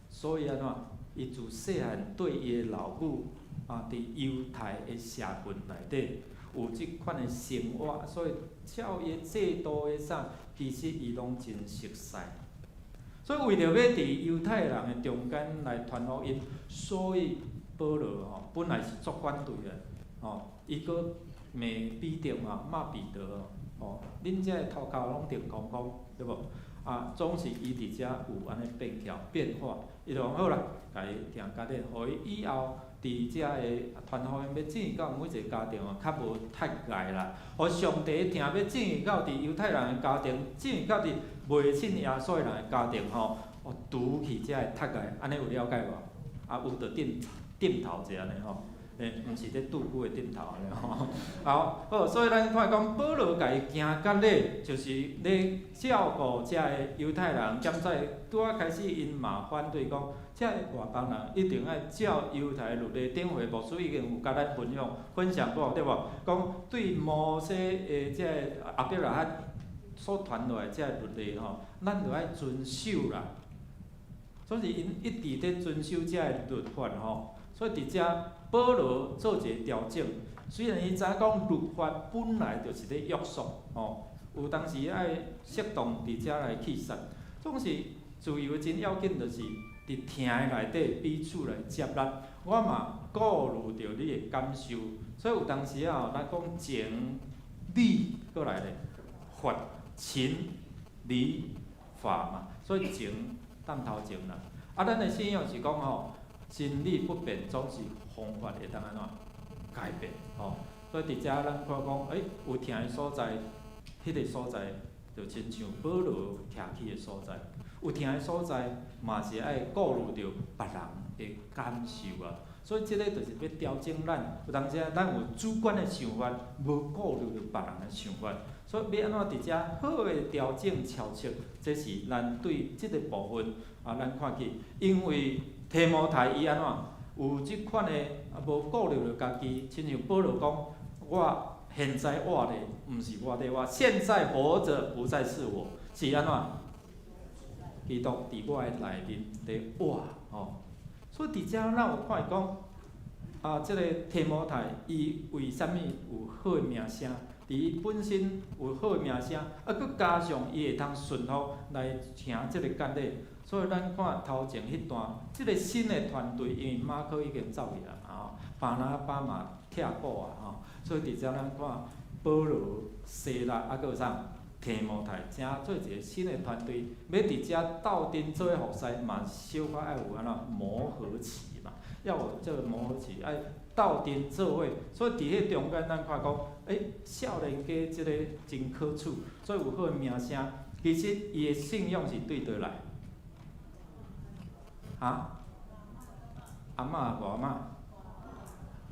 所以安怎？伊自细汉对伊的老母伫犹太的社群内底有即款的生活，所以照伊的制度的啥，其实伊拢真熟悉。所以为着要伫犹太人的中间来传福音，所以保罗吼本来是作反对的吼，伊搁骂彼得嘛，骂彼得吼，恁遮的头壳拢定空空，对无？总是伊伫遮有安尼变化，伊就讲好啦，家己行割礼，互伊以后伫遮的传福音要进入到每一个家庭较无窒碍啦。互上帝听要进入到伫犹太人的家庭，进入到伫未信耶稣的人的家庭吼，除去遮的窒碍，安尼有了解无？有着点头者安尼吼。毋是咧拄久的顶头咧吼。好，所以咱看讲保罗家己行割礼，就是咧照顾遮个犹太人，兼在拄仔开始因嘛反对讲，遮个外邦人一定爱照犹太律例。顶回牧师已经有甲咱分享过，对无？讲对摩西的遮个亚伯拉罕所传落来遮个律例吼，咱着爱遵守啦。所以因一直咧遵守遮个律法吼，所以伫遮。保罗做一个调整，虽然伊知影讲律法本来就是咧约束，有当时爱适当伫遮来去杀，总是自由真要紧，就是伫听的内底彼此来接纳。我嘛顾虑着你的感受，所以有当时咱讲情理过来咧，法情理法嘛，所以情当头前啦。咱的信仰是讲真理不变，总是方法会当安怎改变所以伫遮咱看讲，有疼的所在，迄个所在就亲像保罗徛起的所在。有疼的所在，嘛是爱顾虑着别人的感受啊。所以即个就是要调整咱，有当时咱有主观的想法，无顾虑着别人的想法。所以要安怎伫遮好的调整操作，这是咱对即个部分咱看起，因为提摩太伊安怎有即款的无顾虑着家己，亲像保罗讲，我现在活的毋是我伫活，现在活着不再是我，是安怎？基督伫我的内面伫活所以伫遮咱有看伊讲即个提摩太伊为虾米有好的名声？伫伊本身有好的名声，佮加上伊会通顺服来听即个教理，所以咱看头前迄段，即个新的团队，因为马可已经走去啊巴拿巴嘛拆补所以伫遮咱看保罗、西拉佮有啥提摩太，正做一个新的团队，要伫遮斗阵做伙服侍，嘛小可爱有安怎磨合期嘛，要有这个磨合期，爱斗阵做伙，所以伫迄中间咱看讲。少年家即个真可取，所以有好名声。其实伊的信仰是对倒来，阿嬷、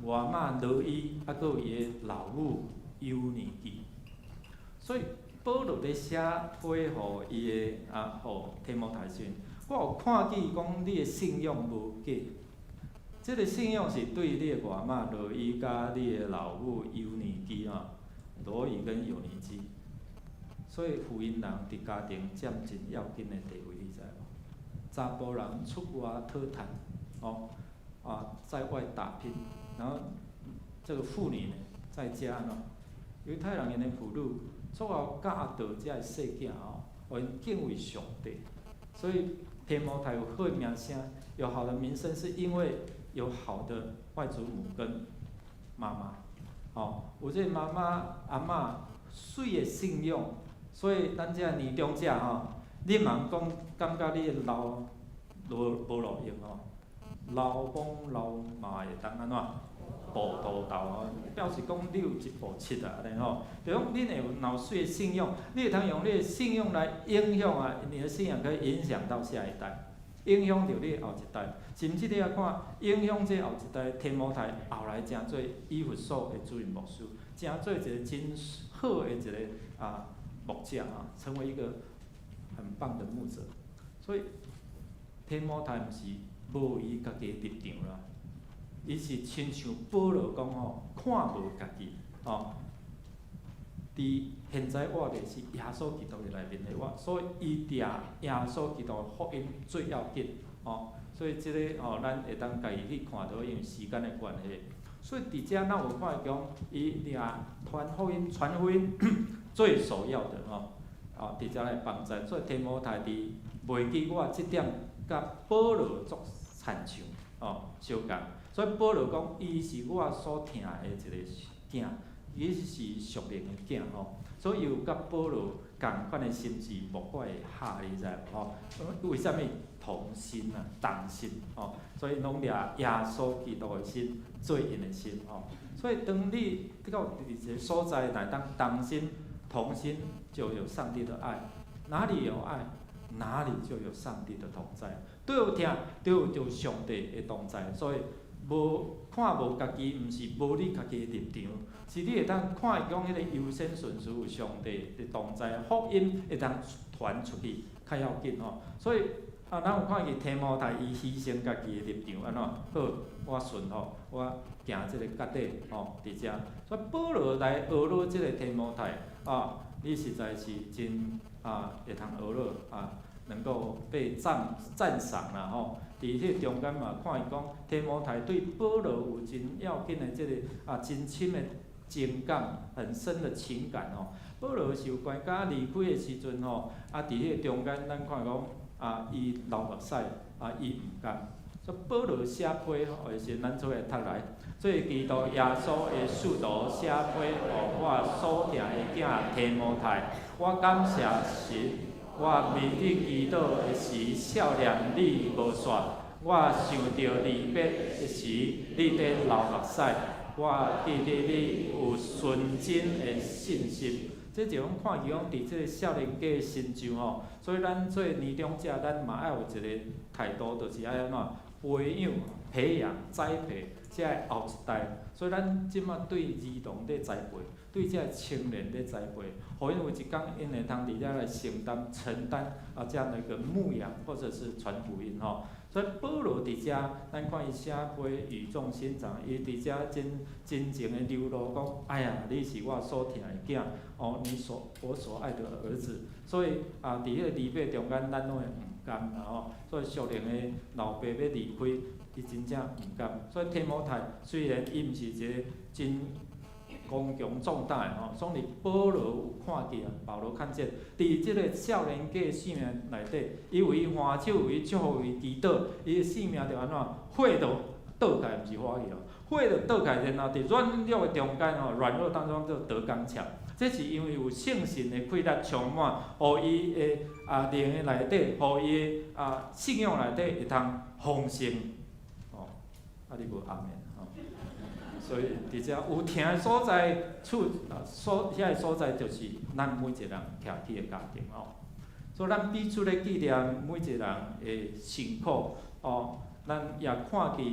外嬷罗伊，佮有伊的老母尤尼基。所以保罗咧写回互伊的互提摩太时，我有看见讲你的信仰无假。即个信仰是对你的外嬷罗伊甲你的老母尤尼基罗伊跟尤尼基，所以福音人伫家庭占真要紧的地位，你知无？查甫人出外讨趁在外打拼，然后这个妇女呢，在家犹太人因的妇女做后教导遮个细囝互因敬畏上帝，所以提摩太有好的名声，有好的名声，是因为有好的外祖母跟妈妈，有这妈妈阿嬷水的信仰，所以咱遮年长者你茫讲感觉你老无路用老公老妈会当安怎步道斗表示讲你有一步七安尼就讲恁会有水的信仰，你会通用你的信仰来影响你的信仰可以影响到下一代。影响着你后一代，甚至你也看影响这后一代，提摩太后来成做以弗所的主任牧师，成做一个真好的一个牧者成为一个很棒的牧者。所以提摩太毋是无伊家己的立场啦，伊是亲像保罗讲看无家己伫现在活的是耶稣基督的内面的我，所以伊掠耶稣基督的福音最要紧所以即个咱会当家己去看到，因为时间的关系。所以伫遮咱有看讲，伊掠传福音最首要的伫遮来帮助。所以提摩太伫袂记我即点，甲保罗作参像相共。所以保罗讲，伊是我所疼的一个囝。伊是属灵的囝所以有甲保罗共款的心志，无法会合，你知无为虾米同心同心所以拢掠耶稣基督的心做因的心所以当你到一个所在，乃当同心同心，就有上帝的爱。哪里有爱，哪里就有上帝的同在。对有疼，就有上帝的同在。所以看无家己，毋是无你家己的立场，是你会当看伊讲迄个优先顺序有上帝的同在，福音会当传出去，较要紧所以咱有看见提摩太伊牺牲家己的立场安怎？好，我顺服，我行即个教理伫遮。所以保罗来学罗即个提摩太你实在是真会通学罗能够被赞赏啦伫迄中间嘛，看伊讲提摩太对保罗有真要紧的即个真深的情感，很深的情感保罗受关甲离开的时阵伫迄中间，咱看讲伊流目屎伊毋甘。所以保罗写批的时，咱做来读来，做基督耶稣的使徒写批互我所疼的囝提摩太，我感谢神。我面对基督的时，少年你无煞；我想到离别的时，你伫流目屎。我记得你有纯真的信心。这就讲看见讲，伫即个少年家身上吼，所以咱做年长者，咱嘛爱有一个态度，就是爱安怎培养、培养、栽培遮个后一代。所以咱即马对儿童咧栽培，对遮个青年咧栽培，互因有一天因会通伫遮来承担这样的一个牧养或者是传福音吼。所以保罗伫遮，咱看伊写批语重心长，伊伫遮真情的流露讲，哎呀，你是我所疼的囝，哦，我所爱的儿子。所以伫迄个离别中间，咱拢会毋甘啦吼。所以属灵的老爸要离开，伊真正毋甘。所以提摩太虽然伊毋是一个真光强壮大的吼，所以保罗有看见啊，保罗看见，伫即个少年家生命内底，伊为伊欢手，为伊祝福，为伊祈祷，伊的生命就安怎，火就倒开，毋是火去哦，火就倒开，然后伫软弱的中间吼，软弱当中就得刚强。这是因为有圣神的气力充满，互伊的灵的内底，互伊的信仰内底会通丰盛。哦，你无阿门。所以，伫遮有听的所在，遐个所在就是咱每一个人徛起的家庭哦。所以，咱彼此咧纪念每一个人的辛苦哦，咱也看见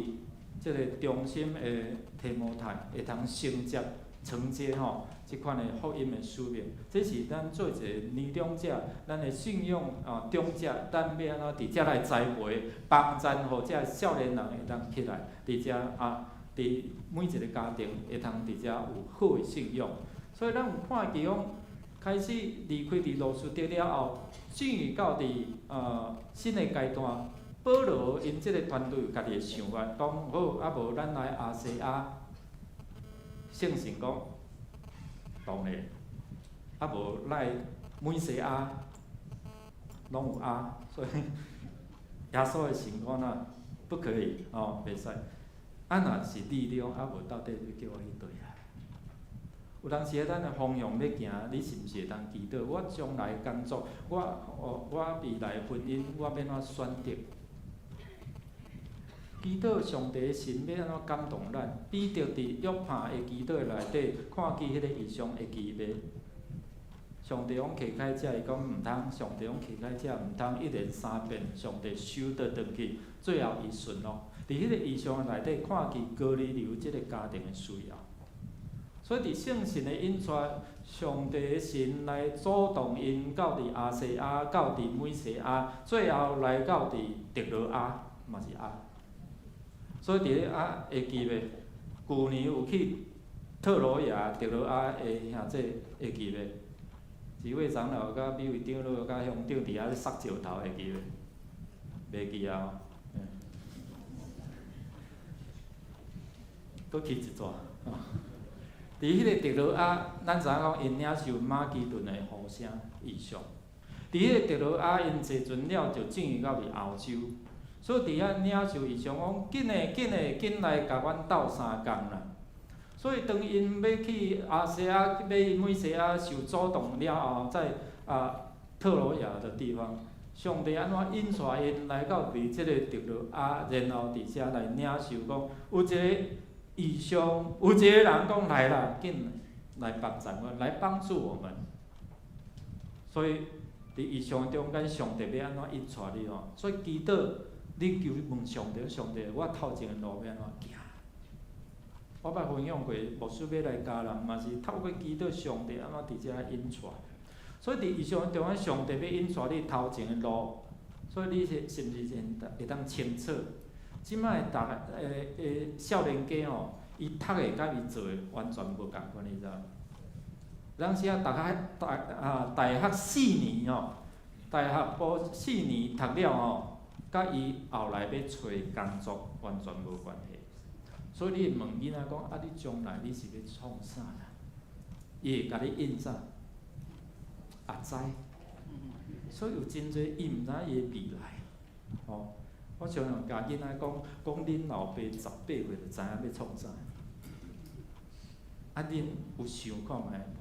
即个忠心的提摩太会通承接吼即款的福音的使命。这是咱做一个年长者，咱的信仰长者，咱要安怎伫遮来栽培，帮助互遮少年人会当起来，伫遮伫每一个家庭会通伫遮有好的信仰，所以咱有看见讲，开始离开伫罗斯德了后，进入到伫新的阶段，保罗因即个团队有家己的想法，讲好啊无咱来亚细亚，圣神讲当然，啊无来每西亚拢有所以耶稣的神讲啊，不可以哦，袂使。若是力量，无到底要叫我去对啊？有当时咱的方向要行，你是毋是会当祈祷？我将来工作，我未来婚姻，我要安怎选择？祈祷上帝的神要安怎感动咱？彼得伫约翰的祈祷内底，看见迄个异象的奇妙。上帝讲乞丐者，伊讲毋通；上帝讲乞丐者毋通，一连三遍，上帝收倒转去，最后伊顺咯。伫迄个异象内底，看见哥尼流即个家庭的需要，所以伫圣神的引出，上帝的神来主动因到伫亚细亚，到伫美西亚，最后来到伫特罗亚，嘛是亚。所以伫咧亚会记袂？旧年有去特罗亚、特罗亚的兄弟会记袂？几位长老甲美会长老甲乡长伫遐咧撒石头会记袂？袂记啊！佫去一撮。伫迄个特罗亚，咱知影讲因领受马其顿的呼声异象。伫迄个特罗亚，因坐船了就进入到伫欧洲，所以伫遐领受异象讲，紧来甲阮斗3工啦。所以当因要去亚细亚、要美西亚受主动了后，在特罗亚的地方，上帝安怎引带因来到伫即个特罗亚，然后伫遮来领受讲有一个异象，有一个人讲来啦，紧来帮助我，来帮助我们。所以伫异象中间，上帝要安怎引带你哦？所以祈祷，你求问上帝，上帝，我头前的路要安怎行？我捌分享过，牧师要来教人，嘛是透过祈祷，上帝安怎伫遮引带。所以伫异象中间，上帝要引带你头前的路，所以你是毋是会当清楚？即摆少年家吼，伊读的甲伊做的完全无共款，你知影？咱时啊，大学4年吼，大学4年读了吼，甲伊后来要找工作完全无关系。所以你问囡仔讲，你将来你是要创啥啦？伊会甲你应啥？知。所以有真侪伊毋知伊的未来，吼。我常常甲囡仔讲恁老爸18岁就知影要创啥。恁有想看觅无？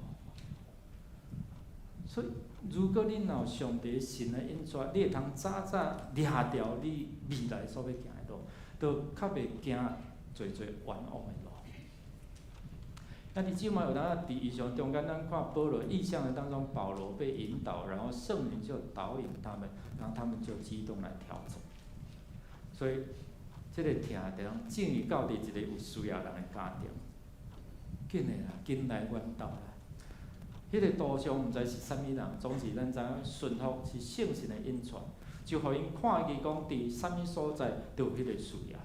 所以，如果恁有上帝神的引带，你会通早抓掉你未来所要行的路，就较袂行做冤枉的路。那你即摆有当伫异象中间，咱看保罗意象的当中，保罗被引导，然后圣灵就导引他们，然后他们就激动来调整。所以，这个听的人进于到伫一个有需要人的家庭，紧的啦，紧来阮兜啦。迄个图像毋知是啥物人，总是咱知影顺服是圣神的引传，就互因看见讲伫啥物所在都有迄个需要。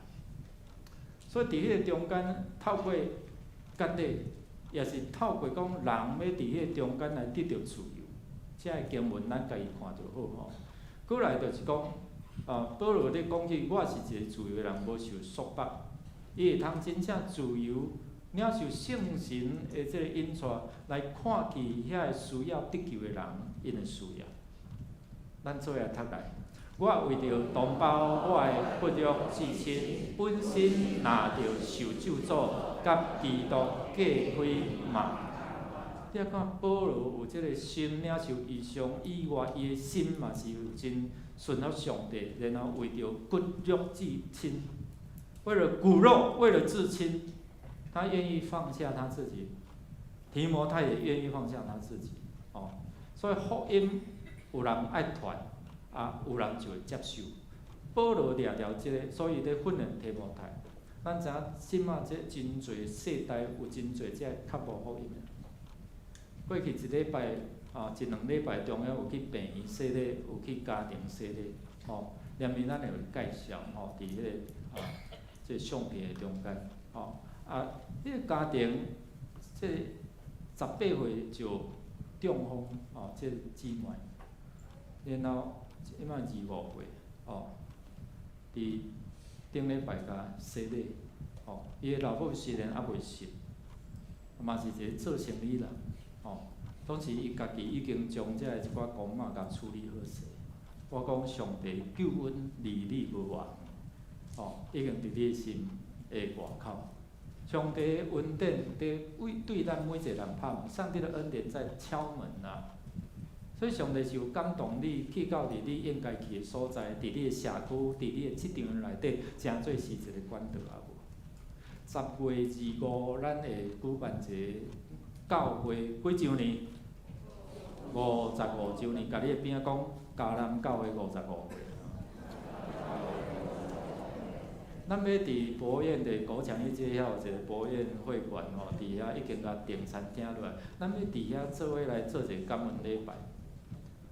所以伫迄个中间，透过间咧，也是透过讲人要伫迄个中间来得到自由。这个经文咱家己看就好吼。过来就是讲，保罗咧讲起，我是一个自由的人，无受束缚，伊会通真正自由。领受圣神的这个引带，来看见遐个需要得救的人，因的需要。咱做下读来，我为着同胞，我的不育至亲，本身拿着受咒诅，甲基督隔开嘛。你啊看保罗有这个心领受异象以外，伊的心嘛是有真顺服上帝，然后为着骨肉至亲，为了骨肉，为了至亲。他愿意放下他自己，提摩他也愿意放下他自己，所以福音有人爱传，有人就会接受。保罗掠着这个，所以咧训练提摩太。咱知影即马这真侪世代有真侪这较无福音的。过去一礼拜一两礼拜中央有去病院洗礼，有去家庭洗礼，连面咱会介绍伫迄个这相片的中间，迄个家庭，这18岁就中风，这姊妹，然后即摆25岁，伫顶礼拜甲洗礼，伊的老母虽然还袂信，嘛是一个做生意人，当时伊家己已经将这一寡公仔甲处理好势。我讲上帝救恩离你无远，已经伫你心的外口。上帝的恩典对咱每一个人拍门，上帝的恩典在敲门啊！所以上帝是有感动你去到你应该去的所在，伫你的社区，伫你的职场内底，诚做是一个管道啊无。10月25，咱会举办一个教会几周年？55周年，甲你的边仔讲，嘉南教会55岁。咱要伫博苑的国强一街遐有一个博苑会馆伫遐已经甲订餐厅落来，咱要伫遐做伙来做一个感恩礼拜。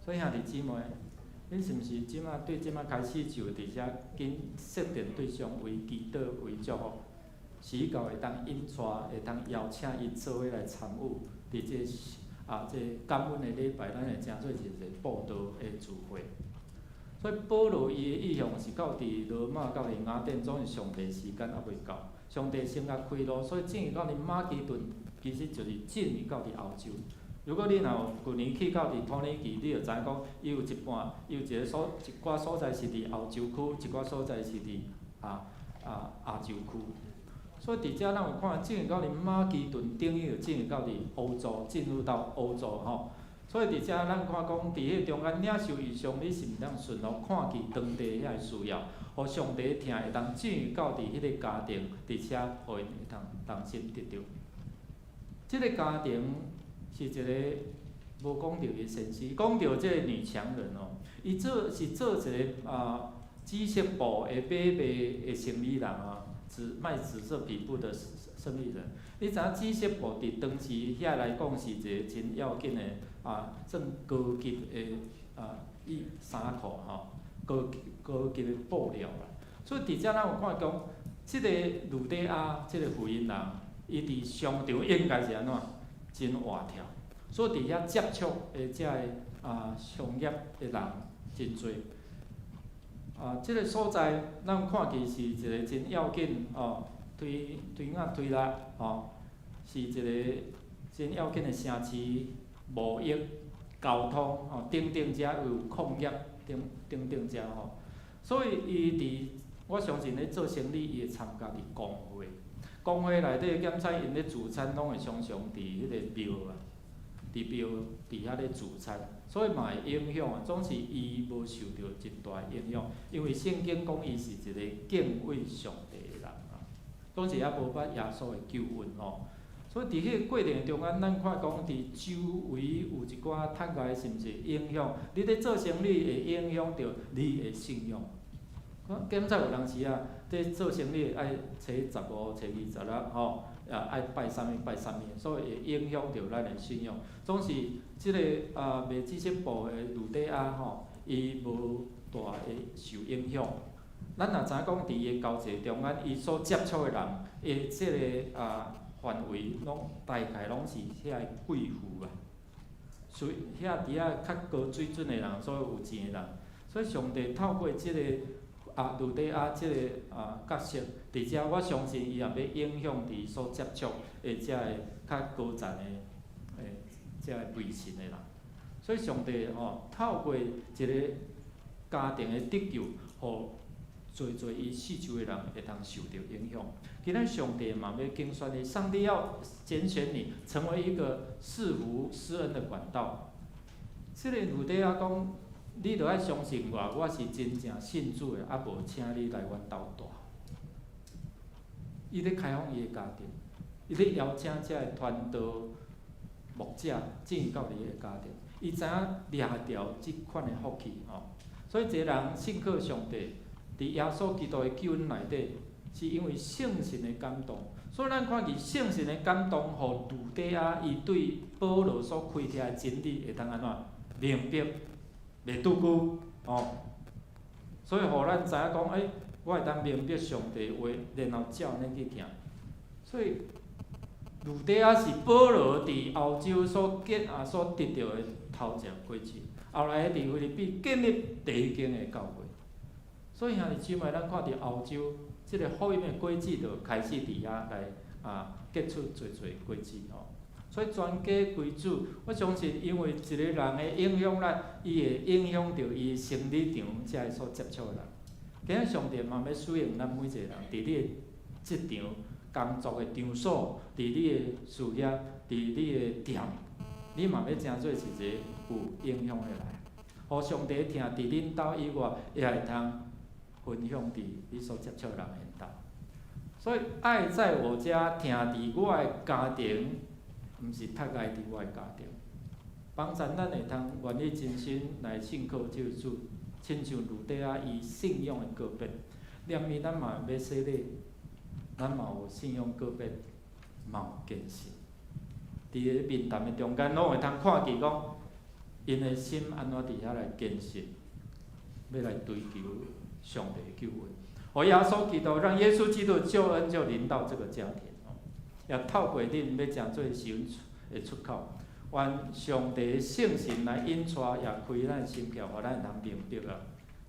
所以兄弟姊妹，恁是毋是即马对即马开始就伫遐紧设定对象为祈祷为祝福？时到会当引带，会当邀请伊做伙来参与伫这感恩的礼拜，咱会诚做是一个布道的聚会。所以保罗伊的意向是到伫罗马到伫雅典，总是上帝时间还袂到，上帝先甲开路，所以进入到伫马其顿，其实就是进入到伫欧洲。如果你若有旧年去到伫土耳其，你就知影讲，伊有一寡，伊有一寡所在是伫欧洲区，一寡所在是伫亚洲区。所以伫遮咱有看进入到伫马其顿，等于就进入到伫欧洲，进入到欧洲吼。所以伫遮咱看讲，伫迄中间领受异象，你是毋通顺路看见当地遐个需要，互上帝听会当进入到伫迄个家庭，而且互因会当心得着。即个家庭是一个无讲到伊先生，讲到即个女强人伊做一个紫色布的买卖的生意人卖紫色皮布的生意人。你知影紫色布伫当时遐来讲是一个真要紧的算高级的衫裤高级的布料啦。所以伫遮咱有看讲，即个路底亚，即个福音人，伊伫商场应该是安怎？真活跳。所以伫遐接触的遮个商业的人真多。即个所在咱看见是一个真要紧推拉是一个真要紧的城市，贸易、交通等等遮有矿业等遮所以伊伫我相信咧做生意，伊会参加伫工会。工会内底检采因咧自产，拢会常常伫迄个庙伫遐咧自产，所以嘛会影响总是伊无受到真大影响，因为圣经讲伊是一个敬畏上帝的人总是也无捌耶稣的救恩所以伫迄个过程中间，咱看讲伫周围有一寡摊开是毋是影响？你咧做生意会影响到你的信用。检查有当时啊，伫做生意爱初15、初26吼，也爱拜啥物拜啥物，所以会影响到咱的信用。总是即个卖知识部的卢底亚吼，伊无大会受影响。咱若知影讲伫伊交际中间，伊所接触的人，伊即个范围拢大概拢是遐个贵妇啊，所以遐伫遐较高水准的人，所以有钱的人，所以上帝透过即个卢底亚即个角色，伫遮我相信伊也要影响伫所接触的遮个较高层的遮个位神的人，所以上帝透过一个家庭的得救，互侪伊四周的人会通受到影响。今仔上帝嘛要竞选你，上帝要拣选你，成为一个赐福施恩的管道。即个卢底亚讲，你着爱相信我是真正信主的，无请你来阮兜住。伊咧开放伊的家庭，伊咧邀请遮个传道牧者进到你的家庭，伊知影掠掉即款的福气吼。所以一个人信靠上帝，伫耶稣基督的救恩内底，是因为圣神的感动。所以咱看见圣神的感动，互卢底亚伊对保罗所开启的真理会当安怎明白，袂拄久哦。所以互咱知影讲，我会当明白上帝话，然后照恁去行。所以卢底亚是保罗伫欧洲所得到的头一果子，后来伫菲律宾建立第一间的教会。所以兄弟姊妹，咱看伫欧洲，即个福音的果子就开始伫遐来结出侪果子吼。所以全家归主，我相信，因为一个人的影响力，伊会影响到伊生理场遮所接触的人。今仔上帝嘛要使用咱每一个人，伫你的职场、工作的场所，伫你的事业、伫你的店，你嘛要诚做是一个有影响的人，互上帝听伫恁兜以外，也会通分享伫你所接触的人因兜。所以爱在我家，听伫我的家庭，毋是脱爱伫我的家庭。帮咱会通愿意真心来信靠这主，亲像卢底亚伊信仰的个别，念伊咱嘛要洗礼，咱嘛有信仰个别，嘛有坚信。伫个面谈的中间，拢会通看见讲，因的心安怎伫遐来坚信，要来追求上帝的救恩。互耶稣基督，让耶稣基督的救恩就临到这个家庭，也透过恁要诚做神的出口。愿上帝的圣神来引带，也开咱心窍，互咱会通明白啊！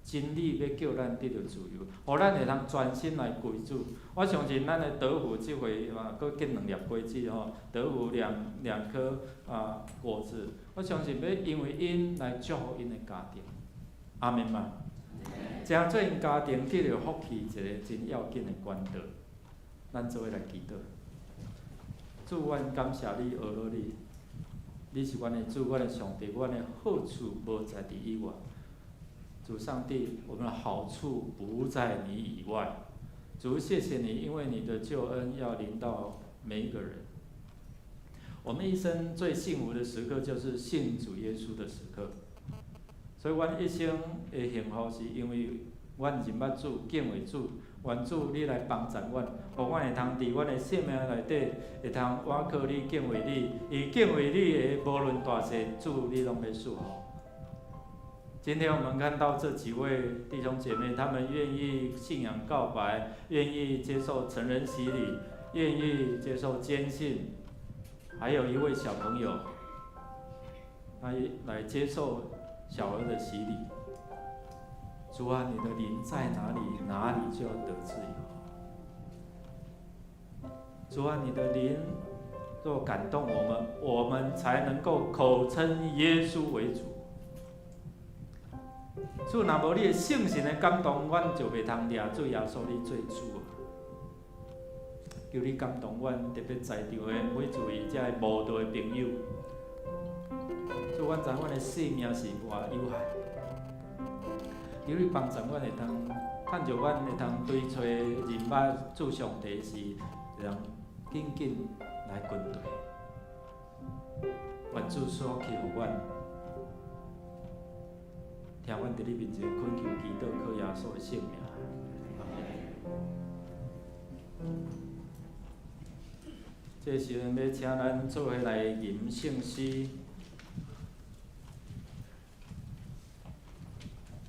真理要叫咱得到自由，互咱会通专心来归主。我相信咱的德福即回佫结2粒果子吼，德福2颗果子。我相信要因为因来祝福因的家庭。阿门嘛！诚做因家庭得到福气，一个真要紧的关键。咱做伙来祈祷。主，阮感谢你，学了你。你是阮的主，阮的上帝，阮的好处无在你以外。主上帝，我们的好处不在你以外。主，谢谢你，因为你的救恩要临到每一个人。我们一生最幸福的时刻，就是信主耶稣的时刻。所以，阮一生的幸福是因为阮认捌主、敬畏主。愿主你来帮助阮，互阮会通伫阮的生命内底，会通倚靠你、敬畏你，以敬畏你的无论大小，主你拢要赐福。今天我们看到这几位弟兄姐妹，他们愿意信仰告白，愿意接受成人洗礼，愿意接受坚信，还有一位小朋友，他来接受小儿的洗礼。主啊，你的灵在哪里，哪里就要得自由。主啊，你的灵若感动我们，我们才能够口称耶稣为主。主，若无你的圣神的感动，阮就袂通抓做耶稣你做主啊！求你感动阮，特别在场的每一位遮的无道的朋友。主，阮知阮的生命是偌有限。求你帮助阮会通，趁着阮会通对找认捌主上帝是，会通紧紧来军队。愿主所赐予阮，听阮伫你面前恳求祈祷，靠耶稣的性命。这时阵要请咱做伙来吟圣诗。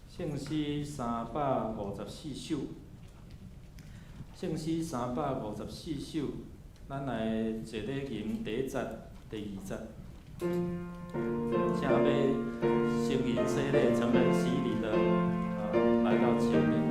圣诗354首，圣诗354首，咱来一咧吟第1节、第2节。请要承认洗礼、承认洗礼的来到前面。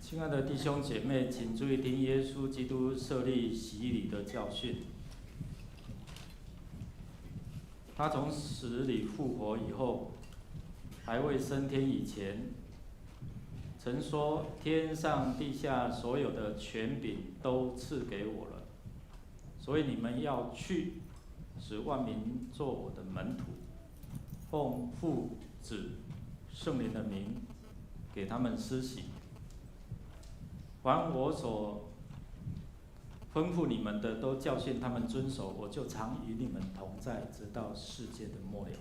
亲爱的弟兄姐妹，请注意听耶稣基督设立洗礼的教训。他从死里复活以后，还未升天以前，曾说：“天上地下所有的权柄都赐给我了，所以你们要去，使万民做我的门徒，奉父、子、圣灵的名，给他们施洗。凡我所吩咐你们的，都教训他们遵守，我就常与你们同在，直到世界的末了。”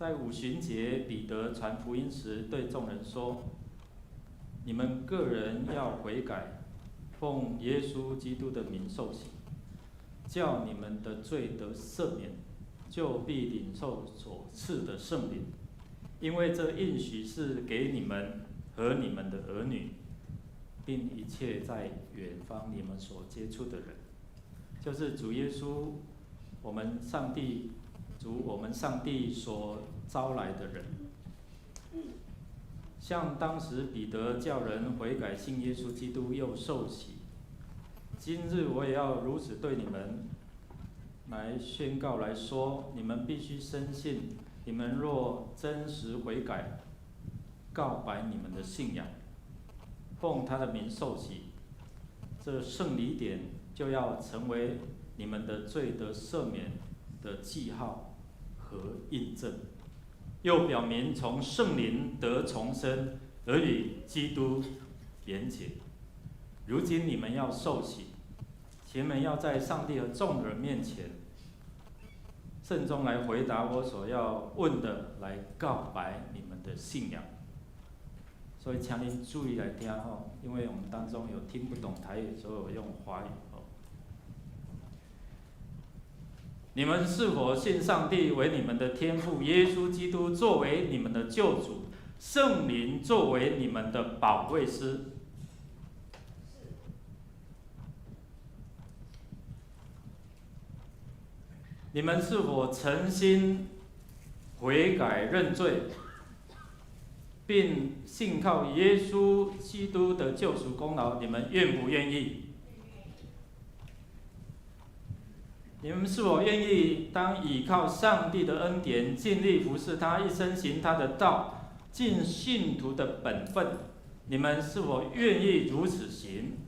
在五旬节，彼得传福音时，对众人说：“你们个人要悔改，奉耶稣基督的名受洗，叫你们的罪得赦免，就必领受所赐的圣灵，因为这应许是给你们和你们的儿女，并一切在远方你们所接触的人，就是主耶稣，我们上帝所招来的人。像当时彼得叫人悔改信耶稣基督，又受洗，今日我也要如此对你们来宣告来说：你们必须深信，你们若真实悔改，告白你们的信仰，奉他的名受洗，这圣礼典就要成为你们的罪得赦免的记号和印证，又表明从圣灵得重生，而与基督连结。如今你们要受洗，你们要在上帝和众人面前慎重来回答我所要问的，来告白你们的信仰。所以请您注意来听吼，因为我们当中有听不懂台语，所以我用华语吼。你们是否信上帝为你们的天父，耶稣基督作为你们的救主，圣灵作为你们的保惠师？你们是否诚心悔改认罪，并信靠耶稣基督的救赎功劳？你们愿不愿意？你们是否愿意当倚靠上帝的恩典，尽力服侍他，一生行他的道，尽信徒的本分？你们是否愿意如此行？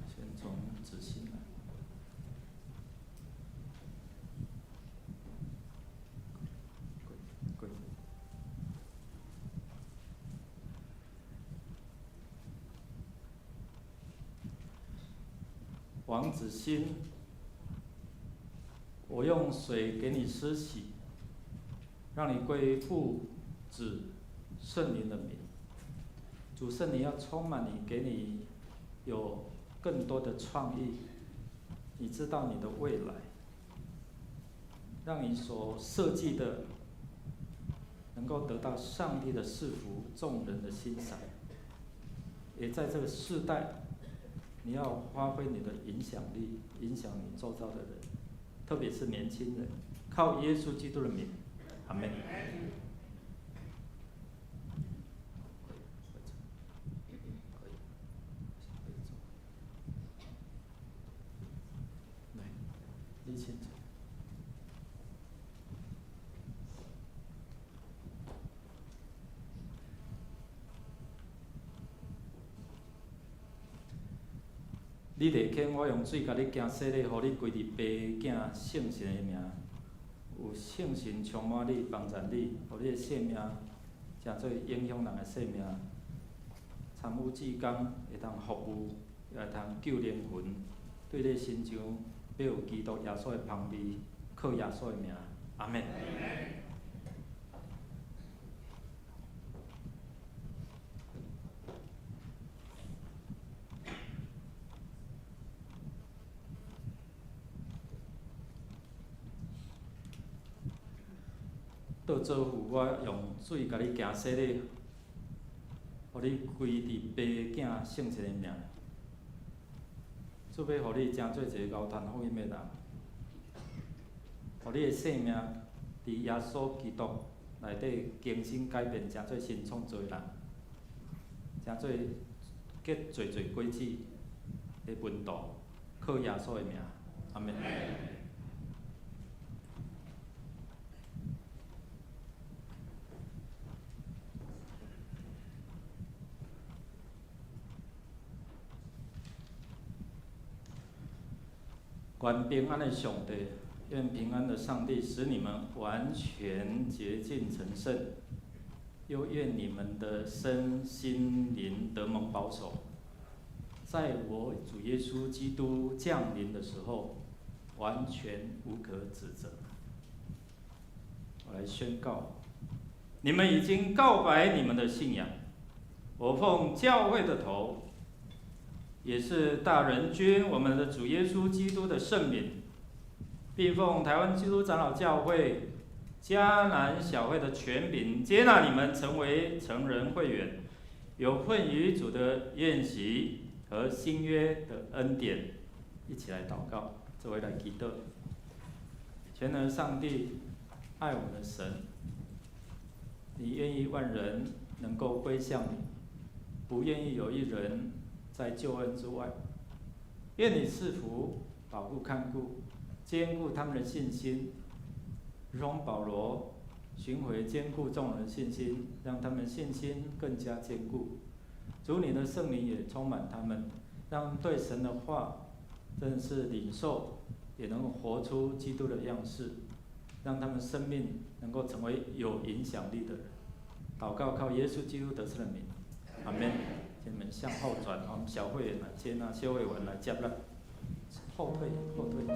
先从子心来。王子欣，我用水给你施洗，让你归父、子、圣灵的名。主圣灵要充满你，给你有更多的创意，你知道你的未来，让你所设计的能够得到上帝的赐福，众人的欣赏。也在这个世代，你要发挥你的影响力，影响你周遭的人，特别是年轻人，靠耶稣基督的名，阿门。你请坐。你立肯，我用水甲你行洗礼，互你归入爸囝圣神的名。有圣神充满你，帮助你，互你的性命诚做影响人的性命。参与志工会当服务，也会当救灵魂，对你心肠要有基督耶稣的香味，靠耶稣的名，阿门。到做父，我用水甲你行洗礼，互你归伫爸囝圣神的名。主要互你成做一个高传福音的人，互你的生命伫耶稣基督内底更新改变，成做新创造的人，成做结侪果子的门徒，靠耶稣的名，阿门。愿平安的上帝，愿平安的上帝使你们完全洁净成圣，又愿你们的身心灵得蒙保守，在我主耶稣基督降临的时候，完全无可指责。我来宣告，你们已经告白你们的信仰。我奉教会的头，也是大人君我们的主耶稣基督的圣名，并奉台湾基督长老教会迦南小会的权柄，接纳你们成为成人会员，有份于主的宴席和新约的恩典。一起来祷告，这位来祈祷。全能上帝，爱我们的神，你愿意万人能够归向你，不愿意有一人在救恩之外。愿你赐福、保护、看顾、坚固他们的信心，如同保罗寻回坚固众人的信心，让他们信心更加坚固。主，你的圣灵也充满他们，让对神的话真是领受，也能够活出基督的样式，让他们生命能够成为有影响力的人。祷告靠耶稣基督得胜的名，阿门。请你们向后转，我们小会员来接纳，小会员来接纳，后退一下。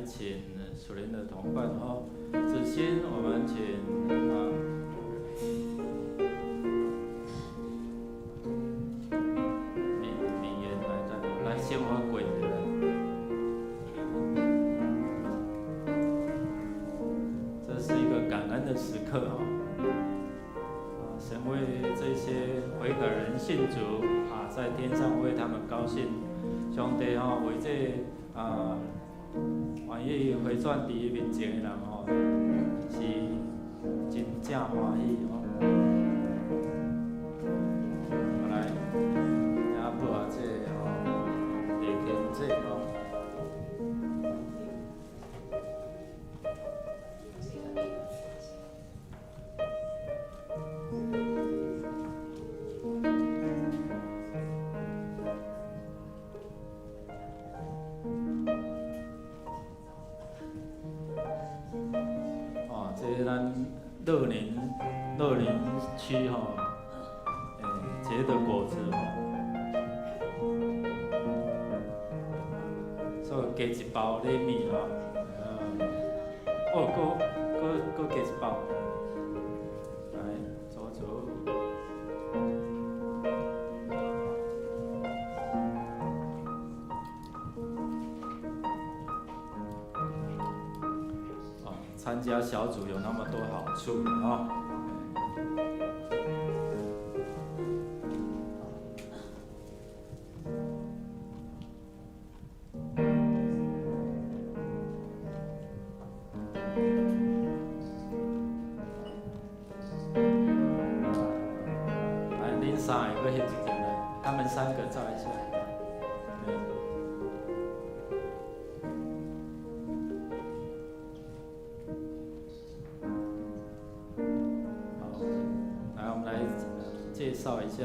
请属灵的同伴子欣，我们请敏言来先花跪的。这是一个感恩的时刻神为这些悔改人信主啊，在天上为他们高兴。上帝为这愿意回转伫伊面前的人是真正欢喜来，也报啊这地天这这咱乐林区结的果子所以加一包礼米搁加一包，来走走。参加小组有那么多好处来，恁三个搁翕一张来，他们三个照一下。介绍一下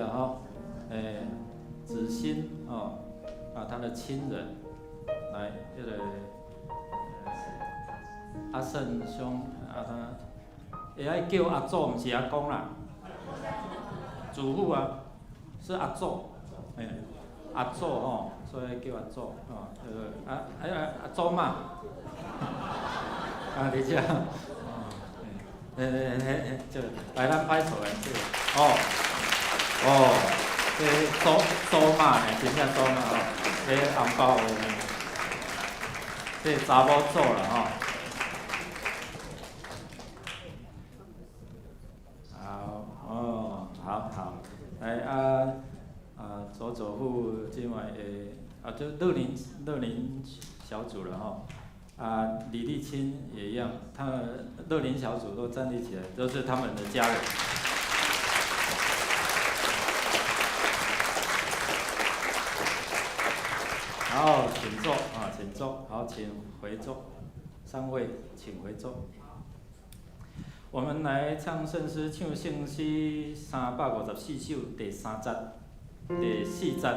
子欣他的亲人来，阿胜兄会爱叫阿祖，唔是阿公啦，祖父是阿祖，阿祖所以叫阿祖阿祖嘛，你这就来咱派出来这个这祖妈呢，真正祖妈这红包这查某祖啦好，来左祖父今晚就乐林小组了李立清也一样，他们乐林小组都站立起来，都是他们的家人。好，请坐请坐，好，请回座，三位请回座。我们来唱圣诗，唱圣诗354首第3节、第4节，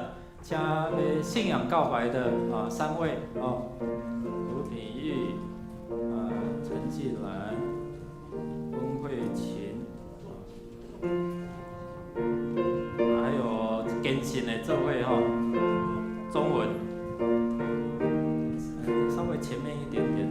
请信仰告白的三位卢品玉、陈继兰、温慧琴，还有跟前的这位中文，稍微前面一点点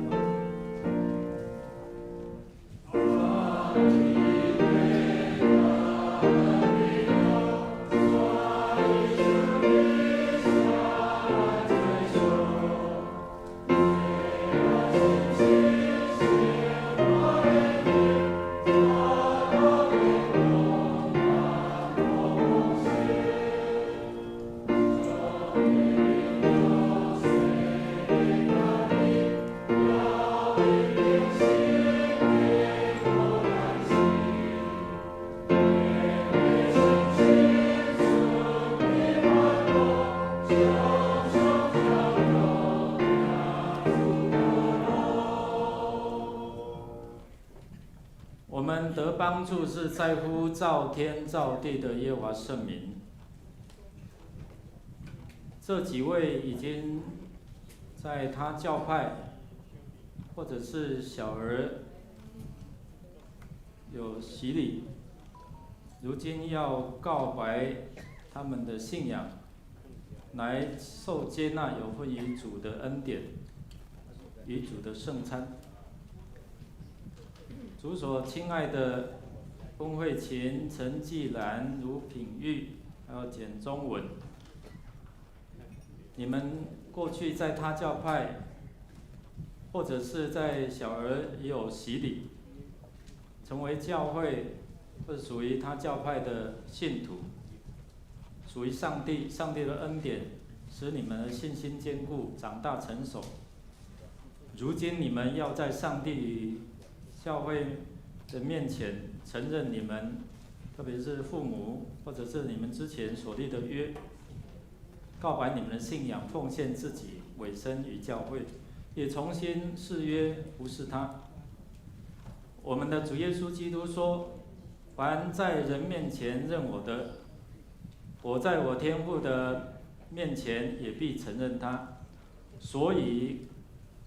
得帮助是在乎造天造地的耶和华圣名。这几位已经在他教派或者是小儿有洗礼，如今要告白他们的信仰，来受接纳，有份于主的恩典，与主的圣餐。主所亲爱的温慧琴、陈继兰、卢品玉，还有简中文，你们过去在他教派，或者是在小儿也有洗礼，成为教会或者属于他教派的信徒，属于上帝的恩典，使你们的信心坚固，长大成熟。如今你们要在上帝与教会的面前承认你们，特别是父母或者是你们之前所立的约，告白你们的信仰，奉献自己，委身于教会，也重新誓约服侍他。我们的主耶稣基督说：“凡在人面前认我的，我在我天父的面前也必承认他。所以，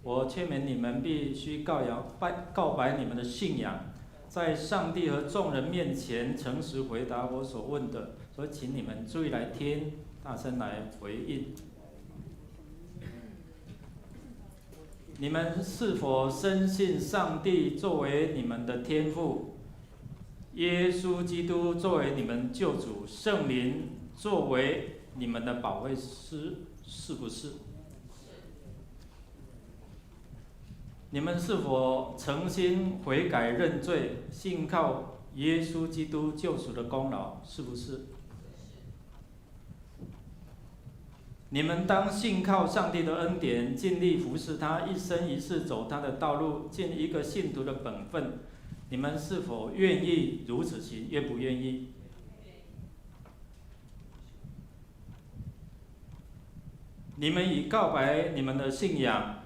我劝勉你们必须告白你们的信仰，在上帝和众人面前诚实回答我所问的。所以，请你们注意来听，大声来回应。你们是否深信上帝作为你们的天父，耶稣基督作为你们救主，圣灵作为你们的保惠师，是不是？你们是否诚心悔改认罪，信靠耶稣基督救赎的功劳，是不是？你们当信靠上帝的恩典，尽力服侍他，一生一世走他的道路，尽一个信徒的本分。你们是否愿意如此行？愿不愿意？你们已告白你们的信仰。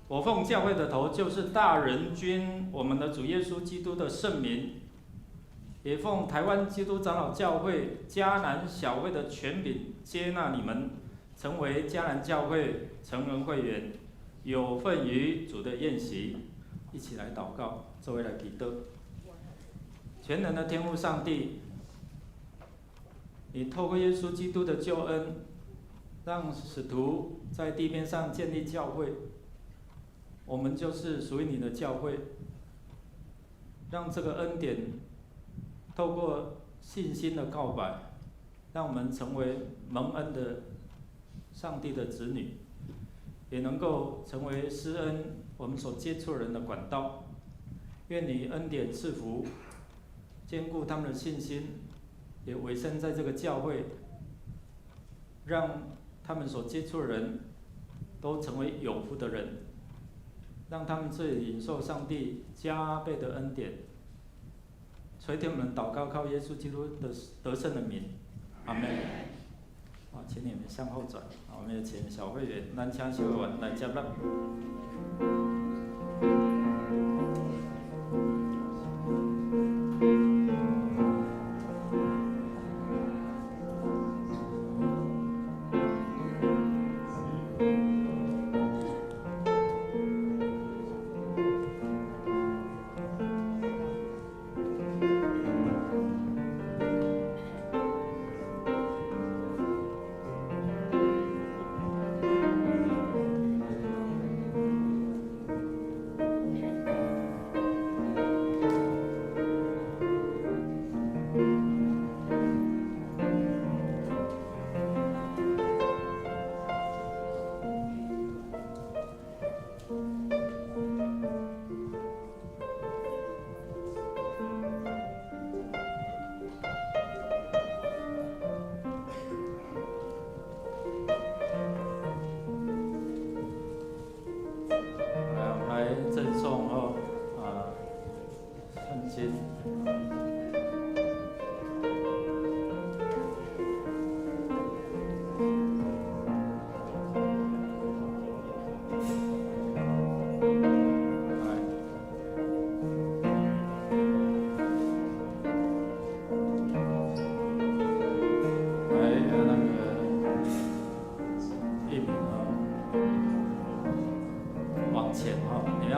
我奉教会的头，就是大人君我们的主耶稣基督的圣名，也奉台湾基督长老教会迦南小会的权柄，接纳你们成为迦南教会成人会员，有份于主的宴席。一起来祷告，作为来祈祷。全能的天父上帝，你透过耶稣基督的救恩，让使徒在地面上建立教会。我们就是属于你的教会，让这个恩典透过信心的告白，让我们成为蒙恩的上帝的子女，也能够成为施恩我们所接触人的管道。愿你恩典赐福，坚固他们的信心，也委身在这个教会，让他们所接触的人都成为有福的人，让他们这里领受上帝加倍的恩典。垂听我们祷告，靠耶稣基督的得胜的名，阿门。好，请你们向后转。我们也请小会员咱请小员来接纳。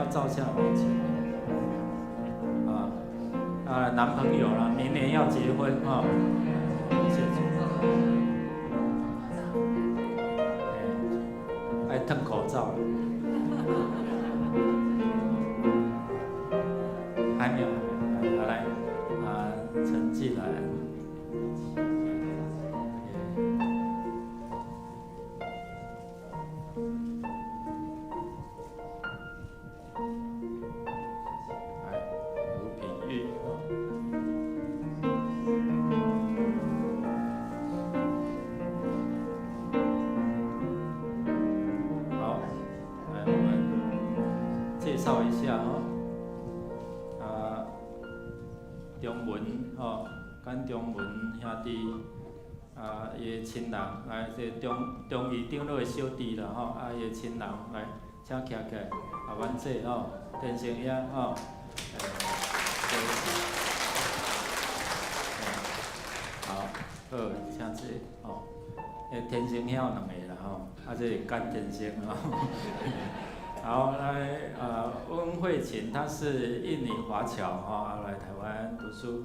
照相往前男朋友啦，明年要结婚啊，谢谢。爱戴口罩了，还没有，来陈继来。中文吼，咱中文兄弟伊的亲人来，这中医长老的小弟啦吼，伊的亲人来，请徛起来，阮这吼，天生兄吼，好，请这吼，天生兄有2个啦吼，这甘天生吼。好，来温慧琴，她是印尼华侨哈，来台湾读书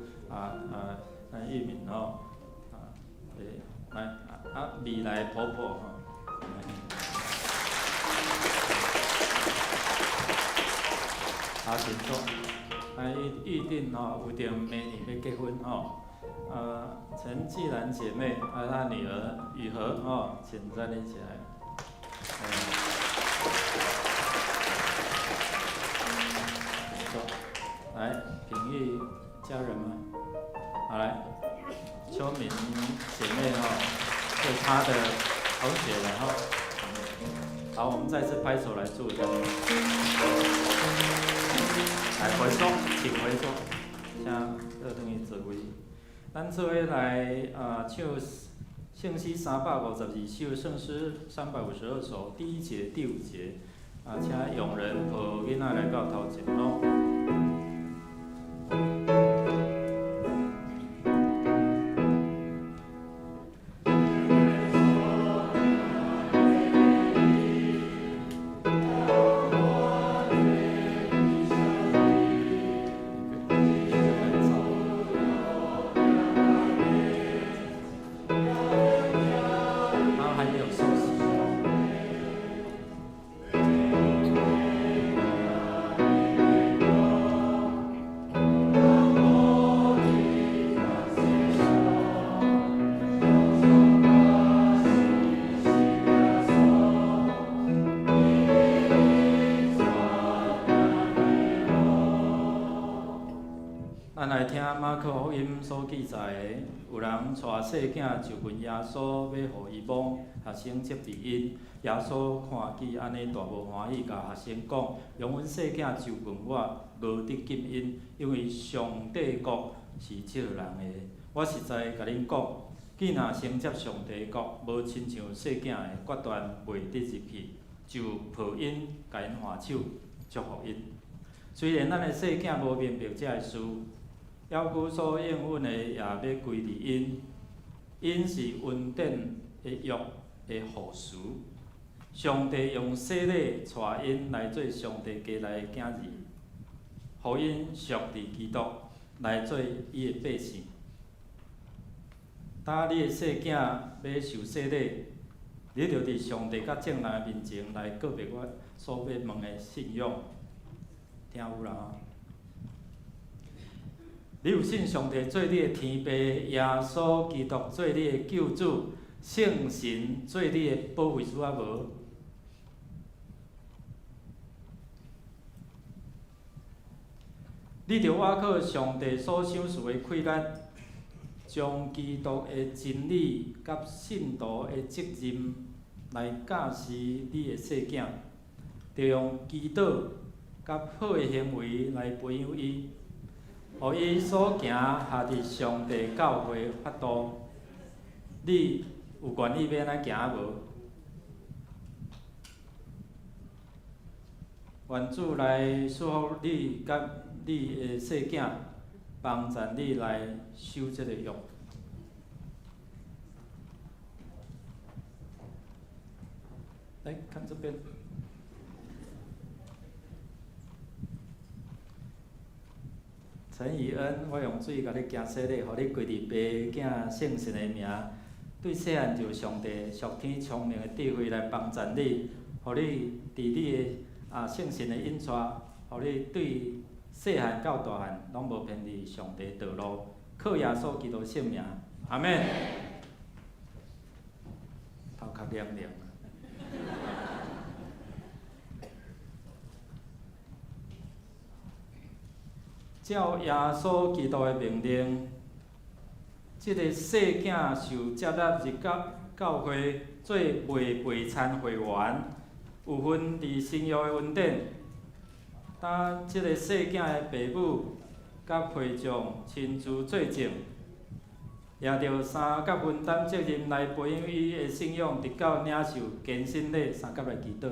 来移民哦，对，来未来婆婆哈，好，请坐，来预定有点明年要结婚哦，陈继兰姐妹她女儿雨禾请站立起来。来，平玉家人吗？好来，秋明姐妹是她的同学然后，好，我们再次拍手来祝贺。来回座，请回座，请倒转去座位。咱做伙来唱圣诗352首，圣诗352首，第1节、第5节，请佣人抱囡仔来到头前咯。咱来听马可福音所记载的，有人带细囝就问耶稣，要互伊摸学生接避因。耶稣看见安尼，大无欢喜，甲学生讲：用阮细囝就问我，无得禁因，因为上帝国是借人的。我实在甲恁讲，既若先接上帝国，无亲像细囝的，决断袂得入去，就抱因，甲因换手，祝福因。虽然咱的细囝无明白这个事。要句所应允的，也要归伫因。因是恩典的约的护士。上帝用洗礼带因来做上帝家内的囝儿，互因属伫基督，来做伊的百姓。当你的细囝要受洗礼，你着伫上帝甲正人的面前来告别我所要问的信仰，听有啦？你有信上帝做你的天父，耶稣基督做你的救主，圣神做你的保惠师啊无？你着倚靠上帝所赏赐的馈赠，将基督的真理甲信徒的责任来教示你的细囝，着用祈祷甲好的行为来培养伊。互伊所行下伫上帝教会法度，你有愿意要安尼行无？愿主来祝福你甲你的细囝，帮助你来守这个约。来看这边。陈以恩，我用水甲你行洗礼，互你跪伫爸囝圣神的名，对细汉就上帝属天聪明的智慧来帮助你，互你伫你的圣神的引带，互你对细汉到大汉拢无偏离上帝道路，靠耶稣基督圣名，阿免。头壳凉凉。照耶稣基督的命令，即个细囝受接纳入教会做未陪参会员，有份伫新约的恩典。当即个细囝的父母甲陪葬亲自做证，也着三甲分担责任来培养伊的信仰，直到领受献身礼三甲来祈祷。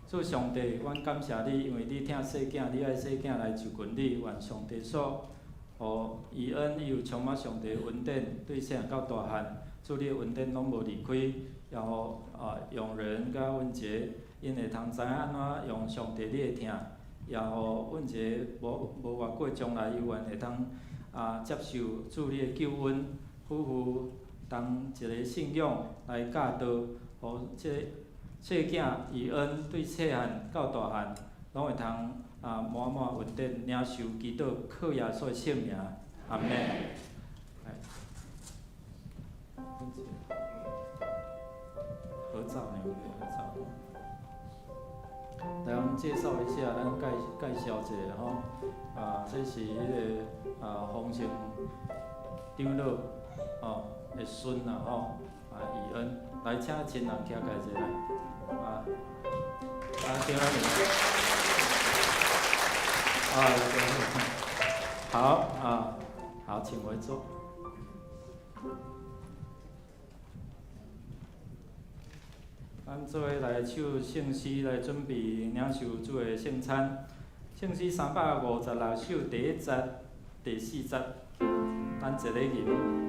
主上帝，阮感谢你，因为你疼细囝，你爱细囝来受群你，愿上帝所互伊恩，伊有充满上帝的恩典，对细汉到大汉，主你的恩典拢无离开，也互用人甲阮节，因会通知影安怎用上帝你的疼，也互阮节无偌过将来，有缘会通接受主你的救恩，夫妇同一个信仰来教导，互即个细囝伊恩对细汉到大汉，拢会通满满稳定领受祈祷，靠耶稣的圣名，阿门。合照呢？合照。来，我们介绍一下，咱介绍一下吼，这是迄个丰盛长老的孙吼，义恩，来请亲人徛家一下来，对啦，好，请回座。咱做伙来唱圣诗，来准备领受主的圣餐。圣诗356首，第1节、第4节，咱一个吟。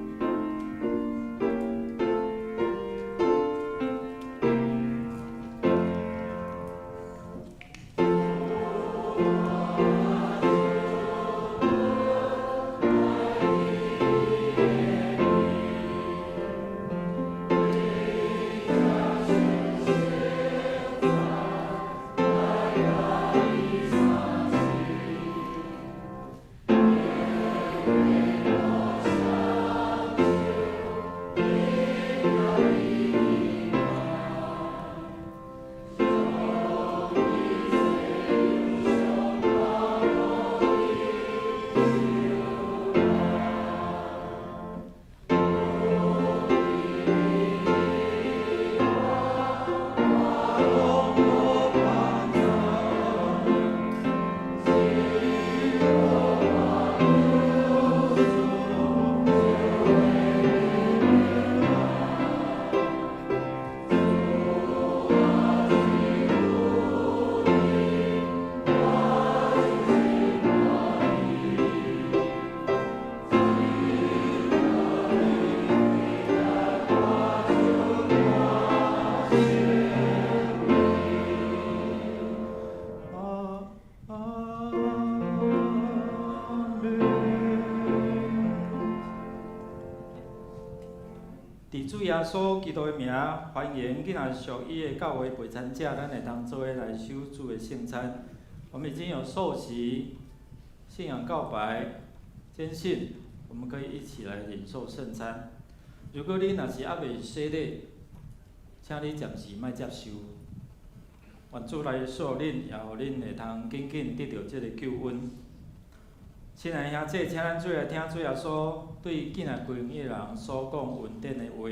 主耶稣基督的名，欢迎今仔属伊的教会陪餐者，咱会当做伙来守主的圣餐。我们已经有受洗、信仰告白、坚信，我们可以一起来领受圣餐。如果你若是还未洗礼，请你暂时莫接受。愿主来锁恁，也互恁会通紧紧得到这个救恩。亲爱兄弟，请咱做来听主耶稣对囝仔规个人所讲恩典的话。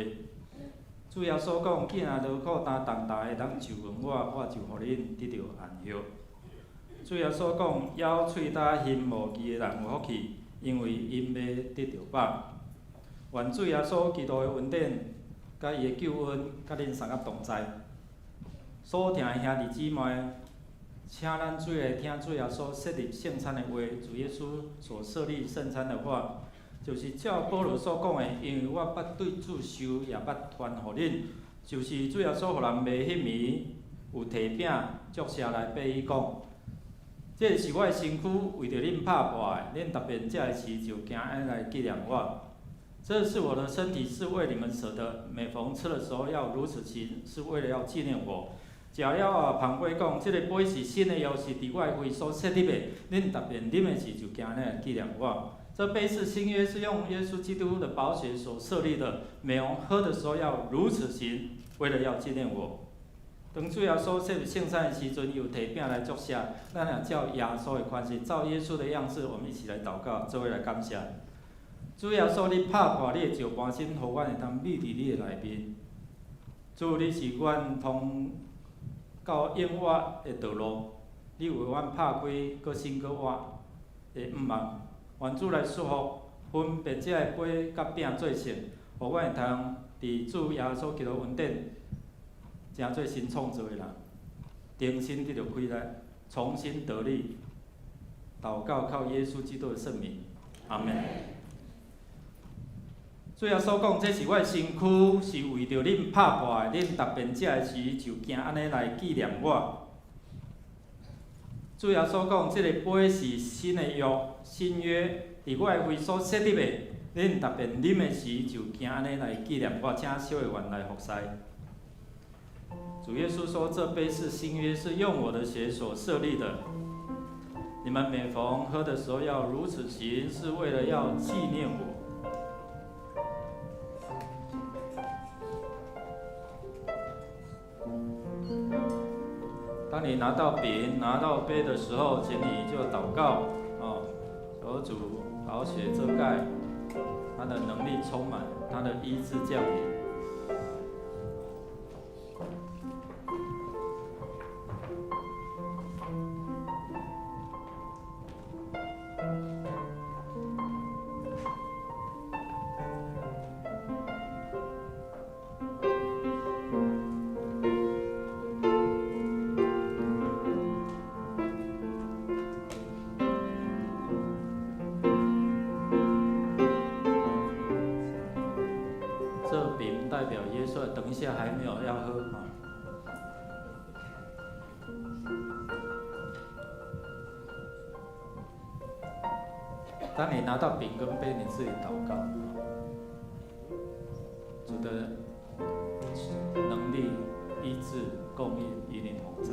主耶稣讲，囝仔劳苦担重担会当就问我就互恁得到安息。主耶稣讲，咬喙焦心无忌的人有福气，因为因要得到饱。愿主耶稣基督的恩典，甲伊的救恩，甲恁三个同在。所听的兄弟姊妹，请咱做来听主耶稣设立圣餐的话，主耶稣所设立圣餐的话，就是照保罗所讲的，因为我捌对主受，也捌传互恁，就是主耶稣互人袂迄暝，有摕饼祝谢来爬伊讲，这是我的身躯，为着恁拍破的，恁特别这时就行安来纪念我。这是我的身体，是为你们舍的。每逢吃的时候要如此行，是为了要纪念我。食了旁杯讲，这个杯是新的药，是伫我的胃所设立的。恁特别啉的时就行安来纪念我。这杯是新约，是用耶稣基督的宝血所设立的。每逢喝的时候要如此行，为了要纪念我。当主耶稣设立圣餐的时阵，有摕饼来祝谢，咱也照耶稣的款式，照耶稣的样式，我们一起来祷告，做伙来感谢。主耶稣，你拍破你的石盘身，互阮会当秘伫你的内面。主，你是阮通到永活的道路，你为阮拍开，搁新搁活。会毋忘。愿主来祝福，分别这个杯甲饼做成，互阮会通伫主耶稣基督恩典，成做新创造的人，重新得到开来，重新得力。祷告靠耶稣基督的圣名，阿门。主耶稣讲，这是我的身躯，是为着恁拍破的，恁逐遍食的时就惊安尼来纪念我。主耶稣讲，这个杯是新的约，新约伫我的胃所设立的，恁逐遍啉的时就惊安尼来纪念我，请小会员来服侍。主耶稣说，这杯是新约，是用我的血所设立的。你们每逢喝的时候要如此行，是为了要纪念我。当你拿到饼、拿到杯的时候，请你就祷告，求主宝血遮盖，他的能力充满，他的医治降临。这饼代表耶稣，等一下还没有要喝啊。当你拿到饼跟杯，你自己祷告，主的能力、医治、供应与你同在。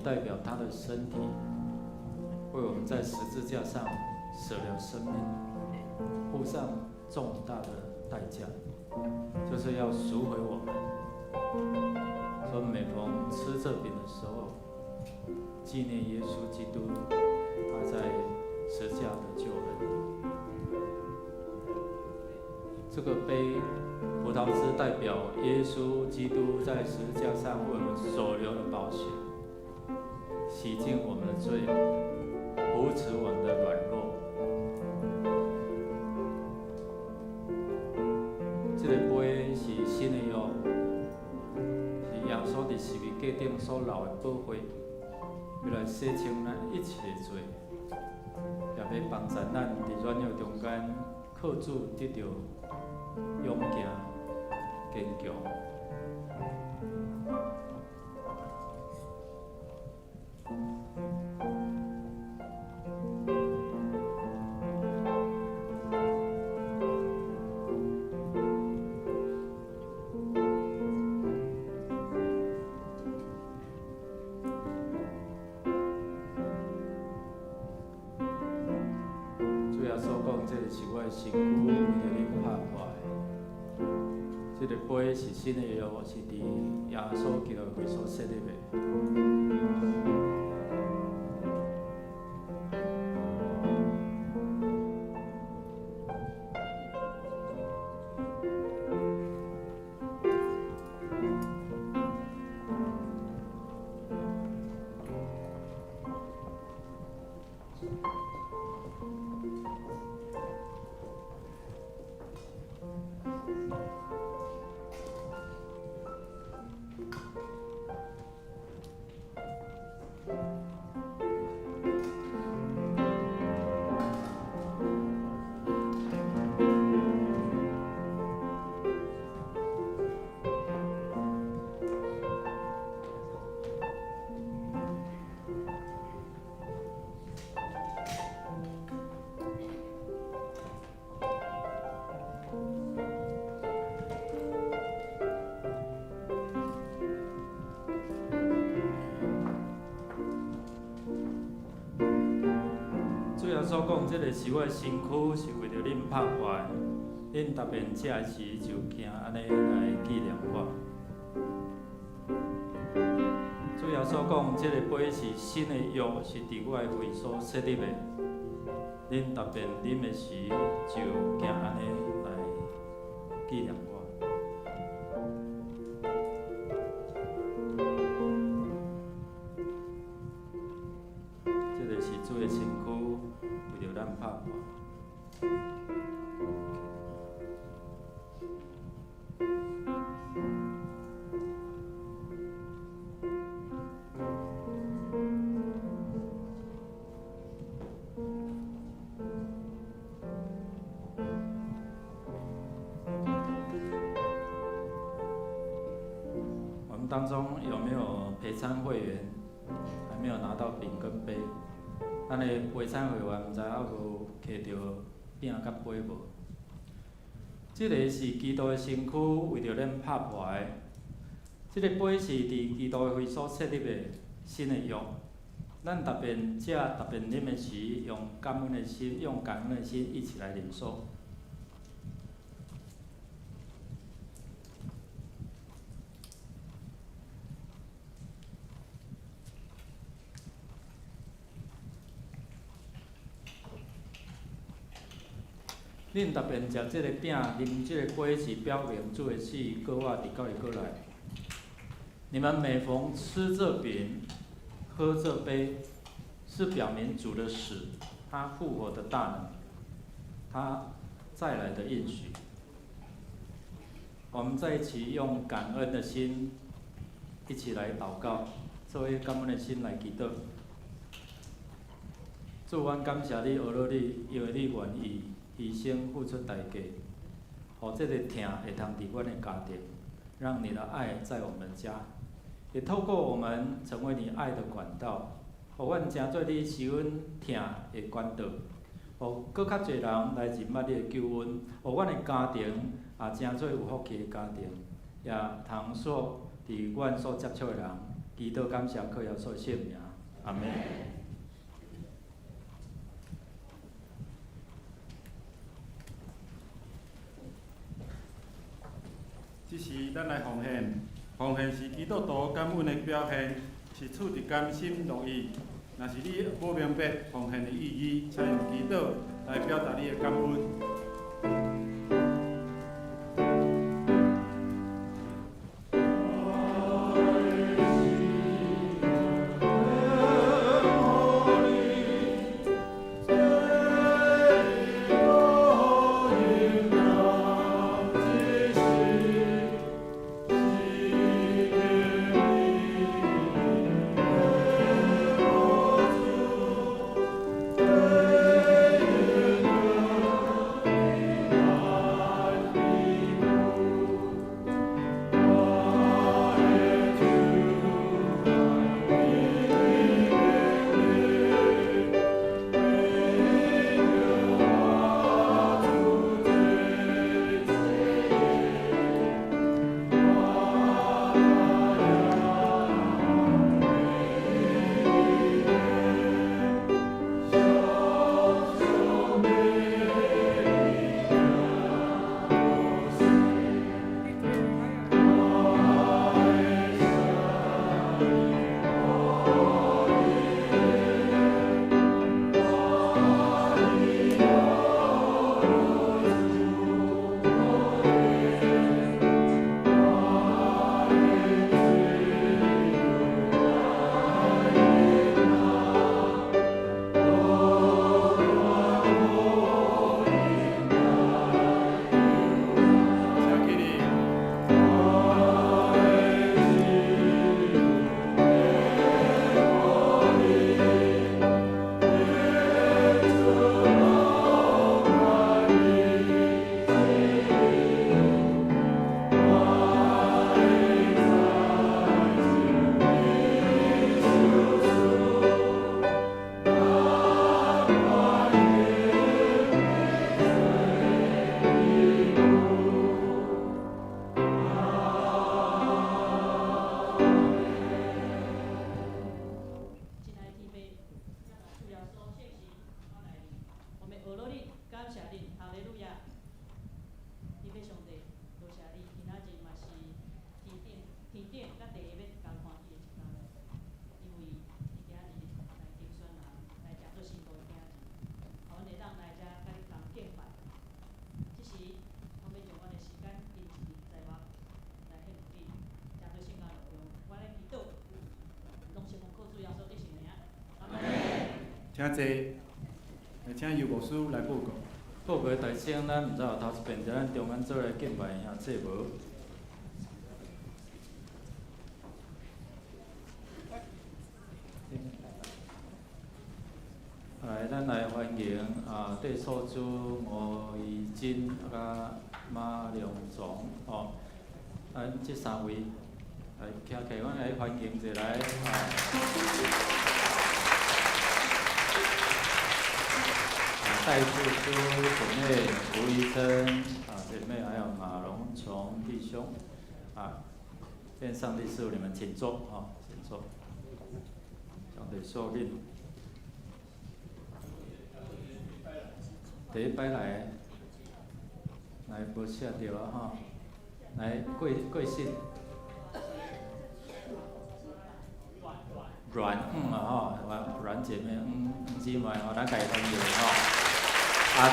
代表他的身体为我们在十字架上舍了生命，付上重大的代价，就是要赎回我们。所以每逢吃这饼的时候，纪念耶稣基督他在十字架的救恩。这个杯葡萄汁代表耶稣基督在十字架上为我们所流的宝血，洗净我们的罪，扶持我们的软弱。这个杯是新的约，是耶稣伫十字架顶所流的宝血，要来洗清咱一切的罪，也要帮助咱伫软弱中间靠主得到勇健、坚强。这个是我的身躯，为着恁拍破的。这个杯是新的约，是伫耶稣基督会所设立的。所讲，这个是我的身躯，是为着恁拍破的。恁逐遍食的时就行安尼来纪念我。主耶稣讲，即个杯是新的约，是伫我的胃所设立的。恁逐遍啉的时就行安尼来纪念我。即个是主的身躯，为着咱拍破。当中有没有陪餐会员还没有拿到饼跟杯？咱的陪餐会员毋知还有摕到饼甲杯无？这个是基督的身躯，为着咱拍破的。这个杯是伫基督的会所设立的新的约。咱逐遍食、逐遍啉的时，用感恩的心一起来领受。恁逐遍食即个饼、啉即个杯，是表明主的死搁活伫到伊过来。你们每逢吃这饼、喝这杯，是表明主的死，他复活的大能，他再来的应许。我们在一起用感恩的心，一起来祷告，做一感恩的心来祈祷。主，阮感谢你，学了你，因为你愿意牺牲付出代价，互这个疼会通伫阮的家庭，让你的爱在我们家，也透过我们成为你爱的管道，互阮成做你使阮疼的管道，互搁较侪人来认捌你的救恩，互阮的家庭也成做有福气的家庭，也通所伫阮所接触的人，祈祷感谢靠耶稣圣名，阿门。这是咱来奉献，奉献是基督徒感恩的表现，是出于甘心乐意。若是你无明白奉献的意义，采用祈祷来表达你的感恩。请坐，请由牧师来报告。报告大声，咱毋知有头一遍，就咱中间做来敬拜兄做无？来，咱来欢迎对错主吴怡金甲马良总哦，咱即三位来徛起，阮来欢迎一来戴副书姐妹吴怡珍姐妹，还有马荣崇弟兄愿上帝赐福你们，请坐请坐，上帝受令。第一摆来无写着来贵姓阮阮姐妹姊妹咱家己欢迎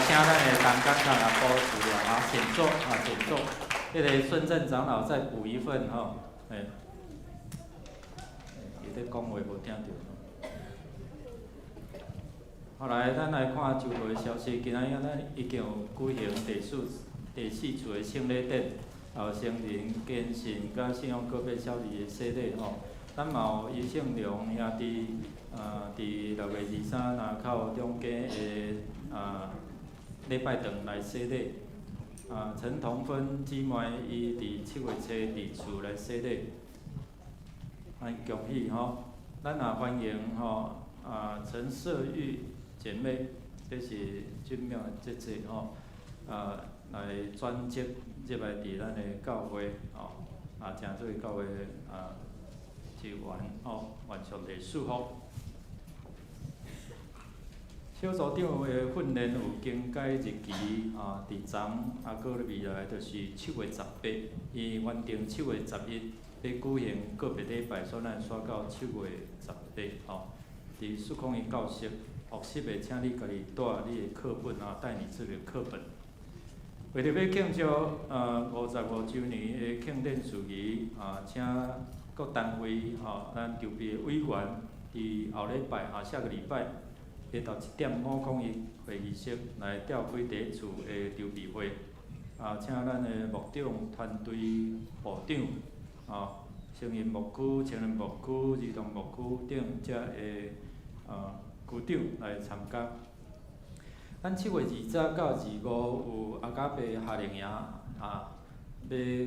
请咱的同工长保持了请坐请坐。迄个孙正长老再补一份伊在讲话无听到。后来，咱来看周会消息。今仔日咱已经有举行第四次的圣礼典，后圣人虔信甲信仰个别小弟的洗礼咱嘛有伊圣良兄弟伫6月23口中间的礼拜堂来洗礼。陈同芬姊妹伊伫7月初伫厝来洗礼，恭喜咱也欢迎陈色玉姐妹，这是俊妙的节节来转接入来伫咱的教会诚做教会一员愿上帝祝福。小组长的训练有更改日期伫昨过未来就是7月18，伊原定7月11要举行个别礼拜，所以咱刷到7月18伫苏控的教室。学习的，请你家己带你的课本带你自己的课本。为着要庆祝55周年的庆典事宜请各单位咱筹备的委员伫后礼拜下个礼拜下昼1:50会议室来调开第一次的筹备会请咱的牧长、团队部长成人牧区、青年牧区、儿童牧区等遮的区长来参加。咱7月20到25有阿加贝夏令营要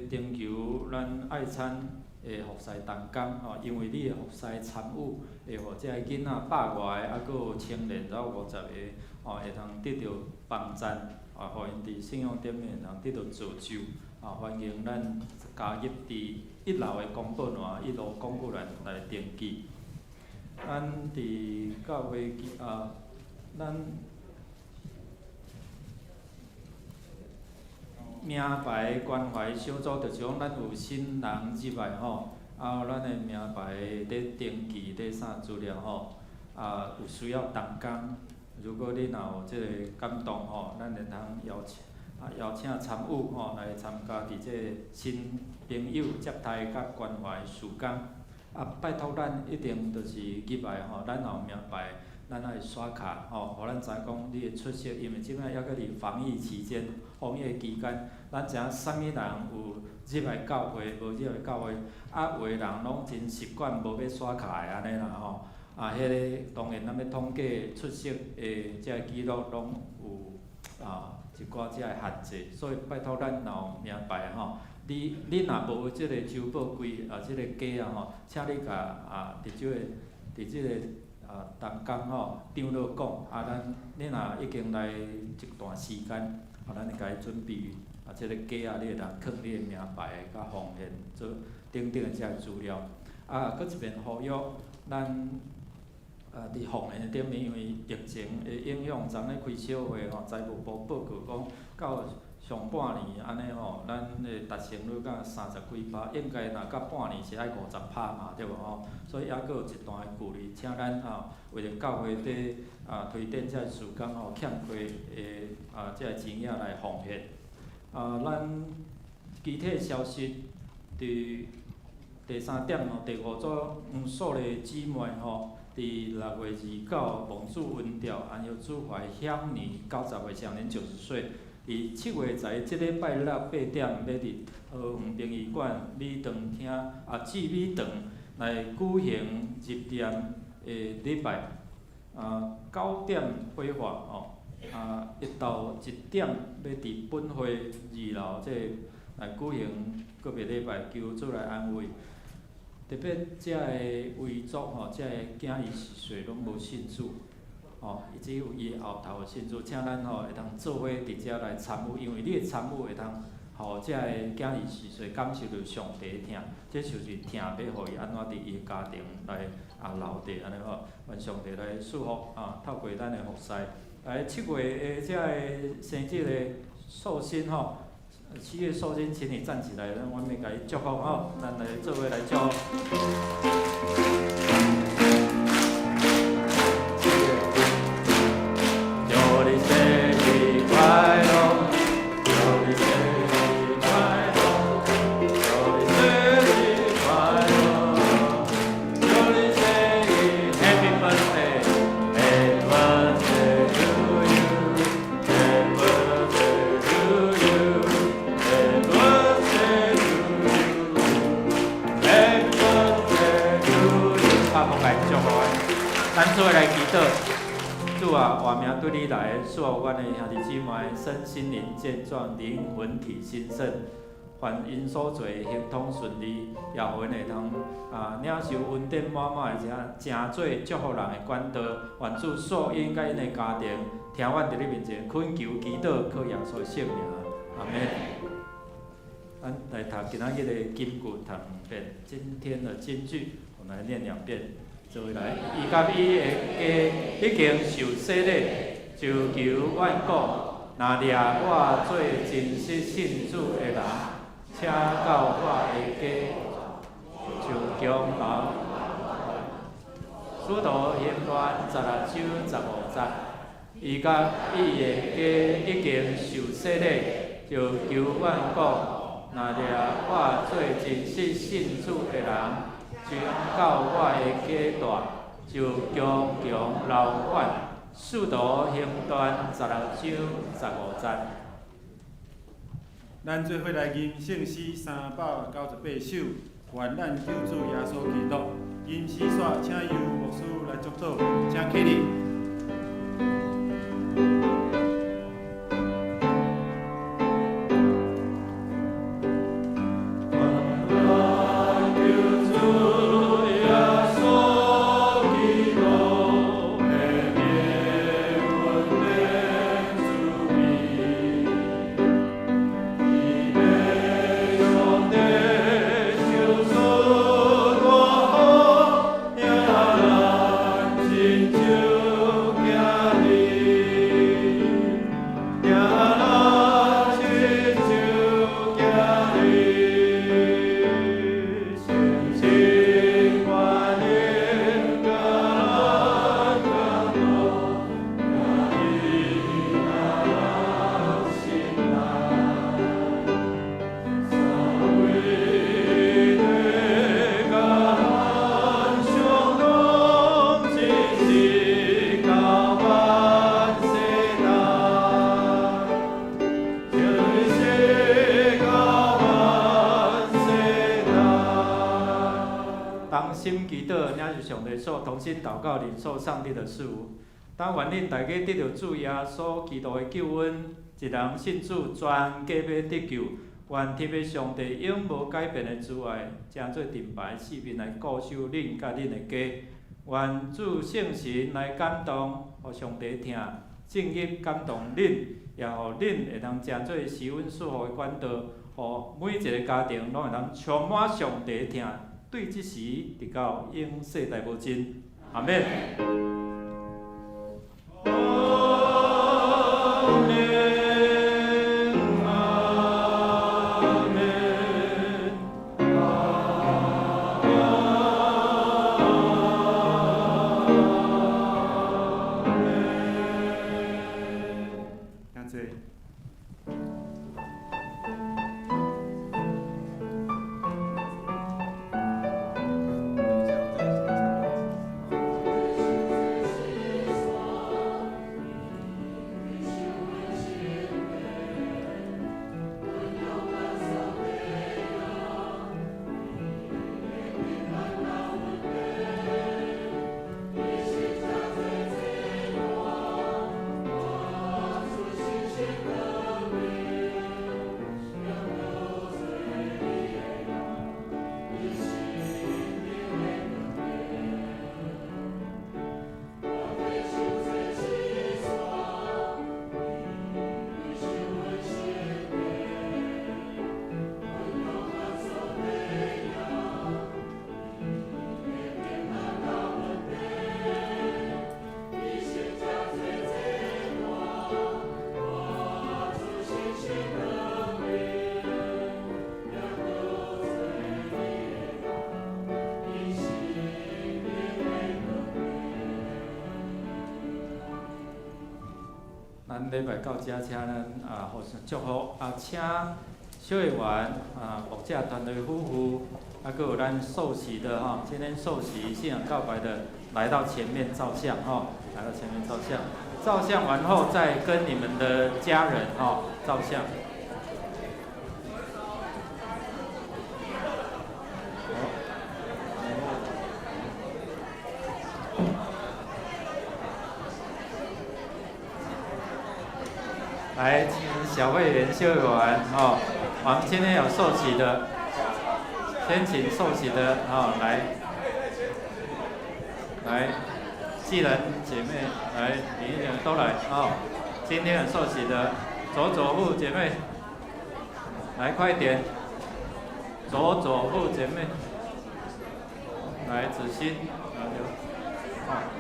征求咱爱餐的服侍同工因为你的服侍参与，会互遮个囡仔100外个，阁有青年到50个会通得到帮赞互因伫信仰顶面会通得到造就欢迎咱加入伫1楼的公报栏1路广告栏来登记。咱伫教会咱名牌关怀小组，就是讲咱有新人入来咱的名牌咧登记咧啥资料有需要同工，如果你若有即个感动咱会通邀请参与来参加伫即个新朋友接待甲关怀事工。拜托咱一定就是入来咱若有名牌，咱爱刷卡互咱知讲你会出席，因为即摆还阁伫防疫期间，防疫期间，咱知影啥物人有入来教会，无入来教会，有的人拢真习惯无要刷卡的安尼啦迄个当然咱要统计出席的遮记录拢有一寡遮个限制，所以拜托咱若有名牌你若无即个周报规即个价请你甲伫即个同工张老讲你若已经来一段时间咱会甲伊准备即个价你会当藏你的名牌甲奉献做等等的遮个资料搁一遍呼吁咱伫奉献顶面，因为疫情的影响，昨日开小会财务部报告讲到上半年安尼咱的达成率到30几%，应该若到半年是爱50%嘛，对无所以还阁有一段的距离，请咱为着教会伫推展遮事工欠缺的遮钱仔来奉献。咱具体消息伫第3点第5组数的姊妹伫6月29蒙主温调，安由主怀享年90岁，享年90岁。伫7月在即礼拜六8点，要伫桃园殡仪馆礼堂厅至礼堂来举行入殓的礼拜。9点火化一到1点要伫本会2楼来举行个别礼拜，求主来安慰。特别遮个遗族遮个囝儿逝岁拢无信主，只有伊后头信主，请咱会当做伙伫遮来参与，因为你的参与会当互遮个囝儿逝岁感受到上帝的疼，这就是疼要互伊安怎伫伊的家庭来留地安尼吼，愿上帝来祝福透过咱的服侍。来7月的遮个生日的寿星7月寿星，请你站起来，咱阮要甲伊祝福咱来做伙来祝福。祝你生日快乐，祝你生日快乐，祝你生日快乐，祝你生日 Happy Birthday，Happy Birthday to you，Happy Birthday to you，Happy Birthday to you，Happy Birthday to you。拍风来祝福，咱做伙来祈祷。主啊，活命对你来，使阮的兄弟姊妹身心灵健壮，灵魂体兴盛，凡因所做行通顺利，也互因会通领受恩典满满的诚做祝福人的管道。愿主所应甲因的家庭，听阮伫你面前恳求祈祷，靠耶稣的圣名，阿门。咱来读今仔日的金句，读2遍。今天的金句，我们来念2遍。做伙来，伊甲伊的家已经受洗礼，就求愿果，若掠我做真实信主的人，请到我的家，就将老使徒行传16章15节，伊甲伊的家已经受洗礼，就求愿果，若掠我做真实信主的人。将到我的家大，就强留阮。使徒行传16章15节。咱做伙来吟圣诗398首，愿咱救主耶稣基督。吟诗煞，请由牧师来祝祷，请起立。心祈祷，领受上帝所同心祷告，领受上帝的事物。当愿恁大家得到主耶稣基督的救恩，一人信主，全家要得救。愿天父上帝永无改变的慈爱，正做盾牌四面来固守恁甲恁的家。愿主圣神来感动，互上帝听，正义感动恁，也互恁会通正做施恩赐福的管道，互每一个家庭拢会通充满上帝听。对即时直到永世代无尽，阿免。礼拜到遮，请咱互相祝福请小会员牧者团队夫妇，还有咱受洗的今天受洗信仰告白的，来到前面照相来到前面照相，照相完后再跟你们的家人照相。来，请小会员、小会员我们今天有受洗的，先请受洗的来，既然姐妹来，你们都来今天有受洗的，左妇姐妹，来快点，左妇姐妹，来子欣，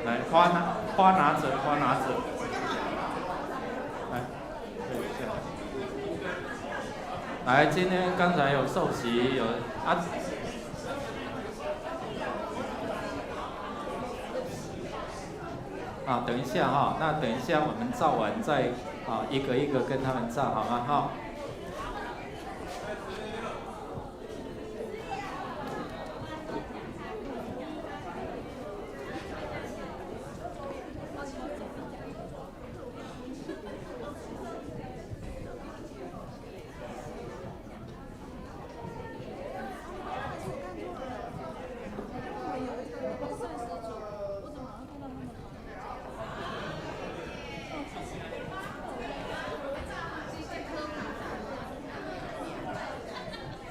来花拿着，来，今天刚才有受洗，有等一下那等一下我们照完再一个一个跟他们照好吗